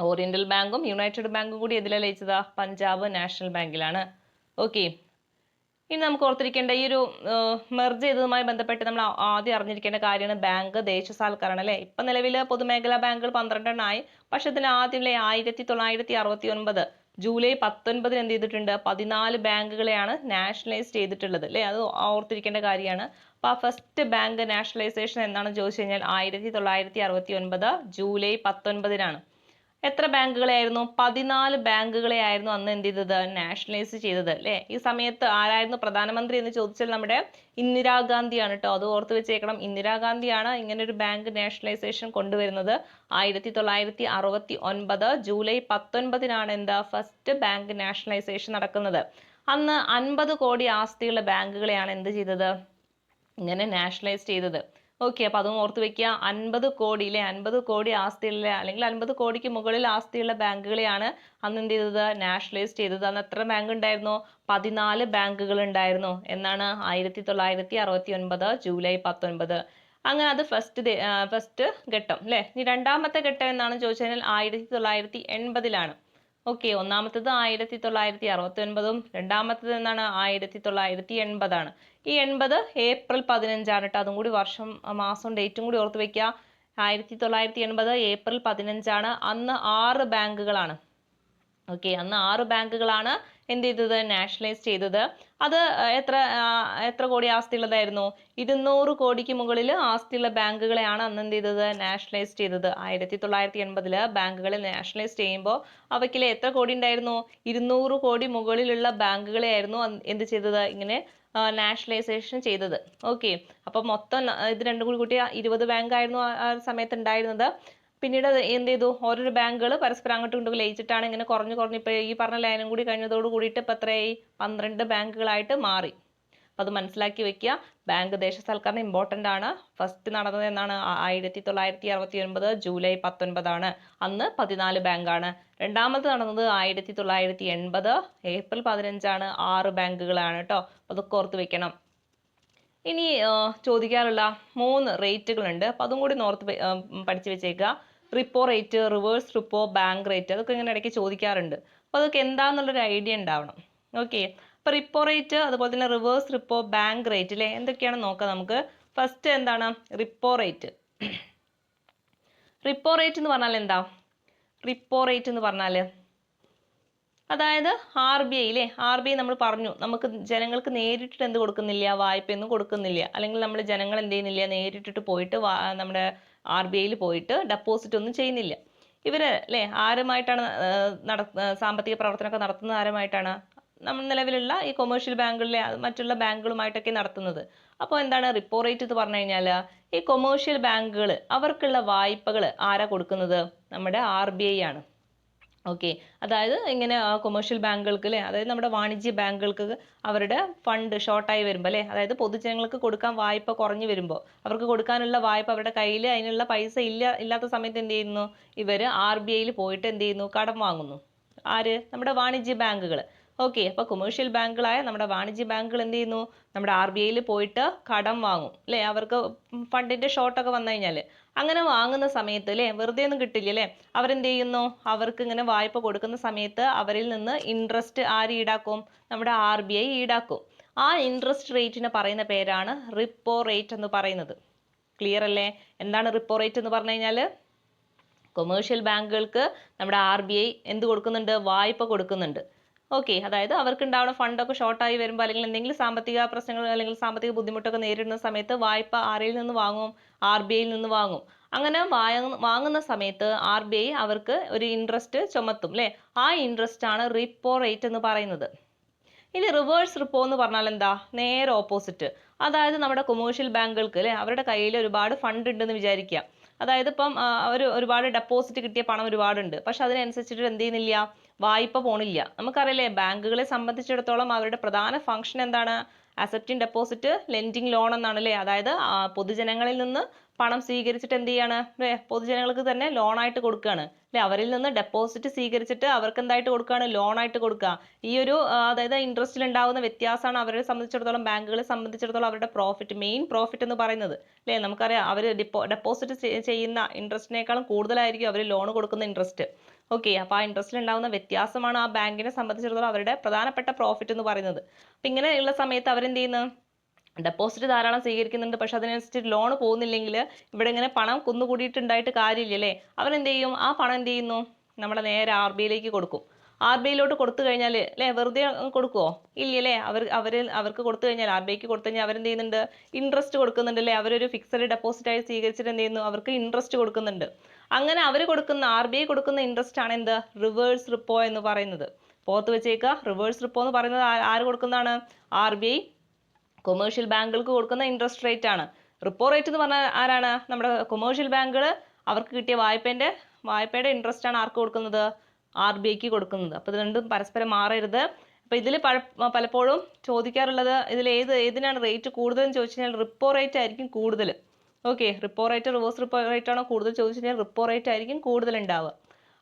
A: ഓറിയന്റൽ ബാങ്കും യുണൈറ്റഡ് ബാങ്കും കൂടി എന്തിലാ ലയിച്ചത്, പഞ്ചാബ് നാഷണൽ ബാങ്കിലാണ്. ഓക്കെ, ഇനി നമുക്ക് ഓർത്തിരിക്കേണ്ട ഈ ഒരു മെർജ് ചെയ്തതുമായി ബന്ധപ്പെട്ട് നമ്മൾ ആദ്യം അറിഞ്ഞിരിക്കേണ്ട കാര്യമാണ് ബാങ്ക് ദേശസാൽക്കരണം അല്ലെ. ഇപ്പൊ നിലവിൽ പൊതുമേഖലാ ബാങ്കുകൾ 12 ആയി. പക്ഷെ ഇതിന് ആദ്യമല്ലേ 1969 ജൂലൈ 19 എന്ത് ചെയ്തിട്ടുണ്ട്, 14 ബാങ്കുകളെയാണ് നാഷണലൈസ് ചെയ്തിട്ടുള്ളത് അല്ലെ. അത് ഓർത്തിരിക്കേണ്ട കാര്യമാണ്. അപ്പൊ ആ ഫസ്റ്റ് ബാങ്ക് നാഷണലൈസേഷൻ എന്നാണെന്ന് ചോദിച്ചു കഴിഞ്ഞാൽ 1969 ജൂലൈ 19 എത്ര ബാങ്കുകളെയായിരുന്നു, 14 ബാങ്കുകളെ ആയിരുന്നു അന്ന് എന്ത് ചെയ്തത്, നാഷണലൈസ് ചെയ്തത് അല്ലെ. ഈ സമയത്ത് ആരായിരുന്നു പ്രധാനമന്ത്രി എന്ന് ചോദിച്ചാൽ നമ്മുടെ ഇന്ദിരാഗാന്ധിയാണ് കേട്ടോ. അത് ഓർത്ത് വെച്ചേക്കണം, ഇന്ദിരാഗാന്ധിയാണ് ഇങ്ങനെ ഒരു ബാങ്ക് നാഷണലൈസേഷൻ കൊണ്ടുവരുന്നത്. 1969 ജൂലൈ 19 എന്താ ഫസ്റ്റ് ബാങ്ക് നാഷണലൈസേഷൻ നടക്കുന്നത്. അന്ന് 50 കോടി ആസ്തിയുള്ള ബാങ്കുകളെയാണ് എന്ത് ചെയ്തത്, ഇങ്ങനെ നാഷണലൈസ് ചെയ്തത്. ഓക്കെ, അപ്പൊ അതും ഓർത്ത് വെക്കുക. 50 കോടി അല്ലെ, 50 കോടി ആസ്തിയുള്ള അല്ലെങ്കിൽ 50 കോടിക്ക് മുകളിൽ ആസ്തിയുള്ള ബാങ്കുകളെയാണ് അന്ന് എന്ത് ചെയ്തത്, നാഷണലൈസ് ചെയ്തത്. അന്ന് എത്ര ബാങ്ക് ഉണ്ടായിരുന്നു, 14 ബാങ്കുകൾ ഉണ്ടായിരുന്നു എന്നാണ് 1969 ജൂലൈ 19. അങ്ങനെ അത് ഫസ്റ്റ് ഘട്ടം അല്ലെ. ഇനി രണ്ടാമത്തെ ഘട്ടം എന്നാണ് ചോദിച്ചു കഴിഞ്ഞാൽ 1980. ഓക്കെ, ഒന്നാമത്തത് 1969 രണ്ടാമത്തത് എന്നാണ് 1980. ഈ 80 ഏപ്രിൽ 15 കേട്ടോ. അതും കൂടി വർഷം മാസം ഡേറ്റും കൂടി ഓർത്ത് വെക്കുക. 1980 ഏപ്രിൽ 15 അന്ന് 6 ബാങ്കുകളാണ്. ഓക്കെ, അന്ന് 6 ബാങ്കുകളാണ് എന്ത് ചെയ്തത്, നാഷണലൈസ് ചെയ്തത്. അത് എത്ര കോടി ആസ്തിയുള്ളതായിരുന്നു, 200 കോടിക്ക് മുകളിൽ ആസ്തിയുള്ള ബാങ്കുകളെയാണ് അന്ന് എന്ത് ചെയ്തത്, നാഷണലൈസ് ചെയ്തത്. 1980 ബാങ്കുകളെ നാഷണലൈസ് ചെയ്യുമ്പോൾ അവയ്ക്കിലെ എത്ര കോടി ഉണ്ടായിരുന്നു, 200 കോടി മുകളിലുള്ള ബാങ്കുകളെ ആയിരുന്നു എന്ത് ചെയ്തത്, ഇങ്ങനെ നാഷണലൈസേഷൻ ചെയ്തത്. ഓക്കെ, അപ്പൊ മൊത്തം ഇത് രണ്ടും കൂടി കൂട്ടിയ 20 ബാങ്ക് ആയിരുന്നു ആ സമയത്ത് ഉണ്ടായിരുന്നത്. പിന്നീട് എന്ത് ചെയ്തു, ഓരോരോ ബാങ്കുകൾ പരസ്പരം അങ്ങോട്ടും ഇങ്ങോട്ടും ലയിച്ചിട്ടാണ് ഇങ്ങനെ കുറഞ്ഞ് ഇപ്പൊ ഈ പറഞ്ഞ ലൈനും കൂടി കഴിഞ്ഞതോട് കൂടിയിട്ട് ഇപ്പൊ എത്രയായി, 12 ബാങ്കുകളായിട്ട് മാറി. അപ്പൊ അത് മനസ്സിലാക്കി വെക്കുക. ബാങ്ക് ദേശസാൽക്കരണം ഇമ്പോർട്ടന്റ് ആണ്. ഫസ്റ്റ് നടന്നത് എന്നാണ് 1969 ജൂലൈ 19 അന്ന് 14 ബാങ്കാണ്. രണ്ടാമത് നടന്നത് 1980 ഏപ്രിൽ 15 6 ബാങ്കുകളാണ് കേട്ടോ. അതൊക്കെ ഓർത്ത് വെക്കണം. ഇനി ചോദിക്കാറുള്ള 3 റേറ്റുകൾ ഉണ്ട്. അപ്പൊ അതും കൂടി പഠിച്ചു വെച്ചേക്കുക. Repo rate, reverse repo, bank rate, അതൊക്കെ ഇങ്ങനെ ഇടയ്ക്ക് ചോദിക്കാറുണ്ട്. അപ്പൊ അതൊക്കെ എന്താന്നുള്ളൊരു ഐഡിയ ഉണ്ടാവണം. ഓക്കെ, അപ്പൊ റിപ്പോ റേറ്റ്, അതുപോലെ തന്നെ റിവേഴ്സ് റിപ്പോ, ബാങ്ക് റേറ്റ് അല്ലെ, എന്തൊക്കെയാണെന്ന് നോക്കാം നമുക്ക്. ഫസ്റ്റ് എന്താണ് റിപ്പോ റേറ്റ്. റിപ്പോ റേറ്റ് എന്ന് പറഞ്ഞാൽ എന്താ, റിപ്പോ റേറ്റ് എന്ന് പറഞ്ഞാല് അതായത് RBI അല്ലേ, RBI നമ്മൾ പറഞ്ഞു നമുക്ക് ജനങ്ങൾക്ക് നേരിട്ടിട്ട് എന്ത് കൊടുക്കുന്നില്ല, വായ്പയൊന്നും കൊടുക്കുന്നില്ല. അല്ലെങ്കിൽ നമ്മൾ ജനങ്ങൾ എന്ത് ചെയ്യുന്നില്ല, നേരിട്ടിട്ട് പോയിട്ട് നമ്മുടെ RBI പോയിട്ട് ഡെപ്പോസിറ്റ് ഒന്നും ചെയ്യുന്നില്ല. ഇവര് അല്ലെ ആരുമായിട്ടാണ് സാമ്പത്തിക പ്രവർത്തനമൊക്കെ നടത്തുന്നത്, ആരുമായിട്ടാണ്, നമ്മൾ നിലവിലുള്ള ഈ കൊമേഴ്ഷ്യൽ ബാങ്കുകളിലെ മറ്റുള്ള ബാങ്കുകളുമായിട്ടൊക്കെ നടത്തുന്നത്. അപ്പോൾ എന്താണ് റിപ്പോ റേറ്റ് എന്ന് പറഞ്ഞു കഴിഞ്ഞാൽ, ഈ കൊമേഴ്ഷ്യൽ ബാങ്കുകൾ അവർക്കുള്ള വായ്പകൾ ആരാ കൊടുക്കുന്നത്, നമ്മുടെ RBI ആണ്. ഓക്കെ, അതായത് ഇങ്ങനെ കൊമേഴ്ഷ്യൽ ബാങ്കുകൾക്ക് അല്ലെ, അതായത് നമ്മുടെ വാണിജ്യ ബാങ്കുകൾക്ക് അവരുടെ ഫണ്ട് ഷോർട്ടായി വരുമ്പോൾ അല്ലെ, അതായത് പൊതുജനങ്ങൾക്ക് കൊടുക്കാൻ വായ്പ കുറഞ്ഞു വരുമ്പോൾ, അവർക്ക് കൊടുക്കാനുള്ള വായ്പ അവരുടെ കയ്യിൽ അതിനുള്ള പൈസ ഇല്ലാത്ത സമയത്ത് എന്ത് ചെയ്യുന്നു, ഇവർ RBI പോയിട്ട് എന്ത് ചെയ്യുന്നു, കടം വാങ്ങുന്നു. ആര്, നമ്മുടെ വാണിജ്യ ബാങ്കുകൾ. ഓക്കെ, അപ്പോൾ കൊമേഴ്ഷ്യൽ ബാങ്കുകളായ നമ്മുടെ വാണിജ്യ ബാങ്കുകൾ എന്ത് ചെയ്യുന്നു? നമ്മുടെ RBIയിൽ പോയിട്ട് കടം വാങ്ങും അല്ലേ? അവർക്ക് ഫണ്ടിന്റെ ഷോർട്ടൊക്കെ വന്നു കഴിഞ്ഞാൽ അങ്ങനെ വാങ്ങുന്ന സമയത്ത് അല്ലേ, വെറുതെ ഒന്നും കിട്ടില്ല അല്ലേ, അവരെന്ത് ചെയ്യുന്നു? അവർക്ക് ഇങ്ങനെ വായ്പ കൊടുക്കുന്ന സമയത്ത് അവരിൽ നിന്ന് ഇൻട്രസ്റ്റ് ആര് ഈടാക്കും? നമ്മുടെ RBI ഈടാക്കും. ആ ഇൻട്രസ്റ്റ് റേറ്റിനെ പറയുന്ന പേരാണ് റിപ്പോ റേറ്റ് എന്ന് പറയുന്നത്. ക്ലിയർ അല്ലേ? എന്താണ് റിപ്പോ റേറ്റ് എന്ന് പറഞ്ഞു കഴിഞ്ഞാൽ? കൊമേഴ്ഷ്യൽ ബാങ്കുകൾക്ക് നമ്മുടെ RBI എന്ത് കൊടുക്കുന്നുണ്ട്? വായ്പ കൊടുക്കുന്നുണ്ട്. ഓക്കെ, അതായത് അവർക്ക് ഉണ്ടാവുന്ന ഫണ്ടൊക്കെ ഷോർട്ടായി വരുമ്പോൾ അല്ലെങ്കിൽ എന്തെങ്കിലും സാമ്പത്തിക പ്രശ്നങ്ങൾ അല്ലെങ്കിൽ സാമ്പത്തിക ബുദ്ധിമുട്ടൊക്കെ നേരിടുന്ന സമയത്ത് വായ്പ ആരിൽ നിന്ന് വാങ്ങും? RBIയിൽ നിന്ന് വാങ്ങും. അങ്ങനെ വാങ്ങുന്ന സമയത്ത് RBI അവർക്ക് ഒരു ഇൻട്രസ്റ്റ് ചുമത്തും അല്ലേ? ആ ഇൻട്രസ്റ്റ് ആണ് റിപ്പോ റേറ്റ് എന്ന് പറയുന്നത്. ഇനി റിവേഴ്സ് റിപ്പോ എന്ന് പറഞ്ഞാൽ എന്താ? നേരെ ഓപ്പോസിറ്റ്. അതായത് നമ്മുടെ കൊമേഴ്ഷ്യൽ ബാങ്കുകൾക്ക് അല്ലെ, അവരുടെ കയ്യിൽ ഒരുപാട് ഫണ്ട് ഉണ്ടെന്ന് വിചാരിക്കുക. അതായത് ഇപ്പം അവർ ഒരുപാട് ഡെപ്പോസിറ്റ് കിട്ടിയ പണം ഒരുപാടുണ്ട്, പക്ഷെ അതിനനുസരിച്ചിട്ട് എന്ത് ചെയ്യുന്നില്ല? വായ്പ പോണില്ല. നമുക്കറിയില്ലേ, ബാങ്കുകളെ സംബന്ധിച്ചിടത്തോളം അവരുടെ പ്രധാന ഫംഗ്ഷൻ എന്താണ്? അക്സെപ്റ്റിംഗ് ഡെപ്പോസിറ്റ്, ലെൻഡിങ് ലോൺ എന്നാണ് അല്ലേ? അതായത് പൊതുജനങ്ങളിൽ നിന്ന് പണം സ്വീകരിച്ചിട്ട് എന്ത് ചെയ്യാണ്? പൊതുജനങ്ങൾക്ക് തന്നെ ലോണായിട്ട് കൊടുക്കുകയാണ് അല്ലെ? അവരിൽ നിന്ന് ഡെപ്പോസിറ്റ് സ്വീകരിച്ചിട്ട് അവർക്ക് എന്തായിട്ട് കൊടുക്കുകയാണ്? ലോണായിട്ട് കൊടുക്കുക. ഈ ഒരു അതായത് ഇൻട്രസ്റ്റിൽ ഉണ്ടാകുന്ന വ്യത്യാസമാണ് അവരെ സംബന്ധിച്ചിടത്തോളം, ബാങ്കുകളെ സംബന്ധിച്ചിടത്തോളം അവരുടെ പ്രോഫിറ്റ്, മെയിൻ പ്രോഫിറ്റ് എന്ന് പറയുന്നത് അല്ലേ? നമുക്കറിയാം, അവർ ഡെപ്പോസിറ്റ് ചെയ്യുന്ന ഇൻട്രസ്റ്റിനേക്കാളും കൂടുതലായിരിക്കും അവർ ലോൺ കൊടുക്കുന്ന ഇൻട്രസ്റ്റ്. ഓക്കെ, അപ്പോൾ ആ ഇൻട്രസ്റ്റിൽ ഉണ്ടാകുന്ന വ്യത്യാസമാണ് ആ ബാങ്കിനെ സംബന്ധിച്ചിടത്തോളം അവരുടെ പ്രധാനപ്പെട്ട പ്രോഫിറ്റ് എന്ന് പറയുന്നത്. അപ്പം ഇങ്ങനെയുള്ള സമയത്ത് അവരെന്ത് ചെയ്യുന്നു? ഡെപ്പോസിറ്റ് ധാരാളം സ്വീകരിക്കുന്നുണ്ട്, പക്ഷെ അതിനനുസരിച്ച് ലോൺ പോകുന്നില്ലെങ്കിൽ ഇവിടെ ഇങ്ങനെ പണം കുന്നുകൂടിയിട്ടുണ്ടായിട്ട് കാര്യമില്ല അല്ലേ? അവരെന്ത് ചെയ്യും? ആ പണം എന്ത് ചെയ്യുന്നു? നമ്മുടെ നേരെ RBIയിലേക്ക് കൊടുക്കും. RBIയിലോട്ട് കൊടുത്തു കഴിഞ്ഞാൽ അല്ലേ, വെറുതെ കൊടുക്കുമോ? ഇല്ലല്ലേ? അവർക്ക് കൊടുത്തു കഴിഞ്ഞാൽ, RBIക്ക് കൊടുത്തു കഴിഞ്ഞാൽ അവരെന്ത് ചെയ്യുന്നുണ്ട്? ഇൻട്രസ്റ്റ് കൊടുക്കുന്നുണ്ട് അല്ലേ? അവരൊരു ഫിക്സഡ് ഡെപ്പോസിറ്റ് ആയി സ്വീകരിച്ചിട്ട് എന്ത് ചെയ്യുന്നു? അവർക്ക് ഇൻട്രസ്റ്റ് കൊടുക്കുന്നുണ്ട്. അങ്ങനെ അവർ കൊടുക്കുന്ന RBI കൊടുക്കുന്ന ഇൻട്രസ്റ്റ് ആണ് എന്ത്? റിവേഴ്സ് റിപ്പോ എന്ന് പറയുന്നത്. പുറത്ത് വെച്ചേക്കുക. റിവേഴ്സ് റിപ്പോ എന്ന് പറയുന്നത് ആര് കൊടുക്കുന്നതാണ്? RBI കൊമേഴ്ഷ്യൽ ബാങ്കുകൾക്ക് കൊടുക്കുന്ന ഇൻട്രസ്റ്റ് റേറ്റ് ആണ്. റിപ്പോ റേറ്റ് എന്ന് പറഞ്ഞാൽ ആരാണ്? നമ്മുടെ കൊമേഴ്ഷ്യൽ ബാങ്കുകൾ അവർക്ക് കിട്ടിയ വായ്പയുടെ ഇൻട്രസ്റ്റ് ആണ് ആർക്ക് കൊടുക്കുന്നത്? RBIക്ക് കൊടുക്കുന്നത്. അപ്പോൾ ഇത് രണ്ടും പരസ്പരം മാറരുത്. അപ്പോൾ ഇതിൽ പലപ്പോഴും ചോദിക്കാറുള്ളത് ഇതിൽ ഏതിനാണ് റേറ്റ് കൂടുതൽ എന്ന് ചോദിച്ചു കഴിഞ്ഞാൽ റിപ്പോ റേറ്റ് ആയിരിക്കും കൂടുതൽ. Okay, repo rate reverse repo rate ആണോ കൂടുതൽ ചോദിച്ചു കഴിഞ്ഞാൽ റിപ്പോ റേറ്റ് ആയിരിക്കും കൂടുതൽ ഉണ്ടാവുക.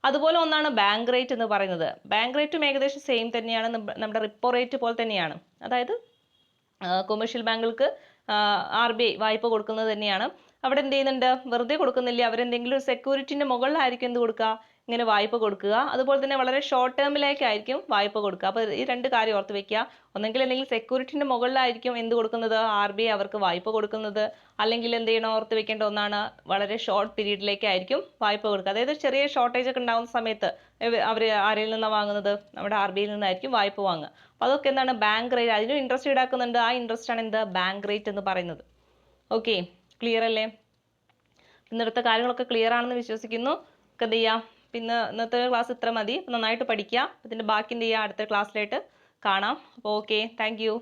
A: അതുപോലെ ഒന്നാണ് ബാങ്ക് റേറ്റ് എന്ന് പറയുന്നത്. ബാങ്ക് റേറ്റും ഏകദേശം സെയിം തന്നെയാണ്, നമ്മുടെ റിപ്പോ റേറ്റ് പോലെ തന്നെയാണ്. അതായത് കൊമേഴ്ഷ്യൽ ബാങ്കുകൾക്ക് RBI വായ്പ കൊടുക്കുന്നത് തന്നെയാണ്. അവിടെ എന്ത് ചെയ്യുന്നുണ്ട്? വെറുതെ കൊടുക്കുന്നില്ല, അവരെന്തെങ്കിലും ഒരു സെക്യൂരിറ്റിന്റെ മുകളിലായിരിക്കും എന്ത് കൊടുക്കുക? ഇങ്ങനെ വായ്പ കൊടുക്കുക. അതുപോലെ തന്നെ വളരെ ഷോർട്ട് ടേമിലേക്കായിരിക്കും വായ്പ കൊടുക്കുക. അപ്പോൾ ഈ രണ്ട് കാര്യം ഓർത്ത് വെക്കുക. ഒന്നെങ്കിൽ എന്തെങ്കിലും സെക്യൂരിറ്റിന്റെ മുകളിലായിരിക്കും എന്ത് കൊടുക്കുന്നത്? RBI അവർക്ക് വായ്പ കൊടുക്കുന്നത്. അല്ലെങ്കിൽ എന്ത് ചെയ്യണം? ഓർത്ത് വെക്കേണ്ട ഒന്നാണ്, വളരെ ഷോർട്ട് പീരീഡിലേക്കായിരിക്കും വായ്പ കൊടുക്കുക. അതായത് ചെറിയ ഷോർട്ടേജ് ഒക്കെ ഉണ്ടാകുന്ന സമയത്ത് അവർ ആരിൽ നിന്നാണ് വാങ്ങുന്നത്? നമ്മുടെ RBIയിൽ നിന്നായിരിക്കും വായ്പ വാങ്ങുക. അപ്പോൾ അതൊക്കെ എന്താണ്? Bank rate. അതിനും ഇൻട്രസ്റ്റ് ഈടാക്കുന്നുണ്ട്. ആ ഇൻട്രസ്റ്റ് ആണ് എന്ത്? ബാങ്ക് റേറ്റ് എന്ന് പറയുന്നത്. ഓക്കെ, ക്ലിയർ അല്ലേ? ഇന്നത്തെ കാര്യങ്ങളൊക്കെ ക്ലിയർ ആണെന്ന് വിശ്വസിക്കുന്നു. എന്ത് ചെയ്യാം? പിന്നെ ഇന്നത്തെ ക്ലാസ് ഇത്ര മതി. നന്നായിട്ട് പഠിക്കുക. ഇതിൻ്റെ ബാക്കി എന്ത് ചെയ്യുക? അടുത്ത ക്ലാസ്സിലായിട്ട് കാണാം. അപ്പോൾ ഓക്കെ, താങ്ക് യു.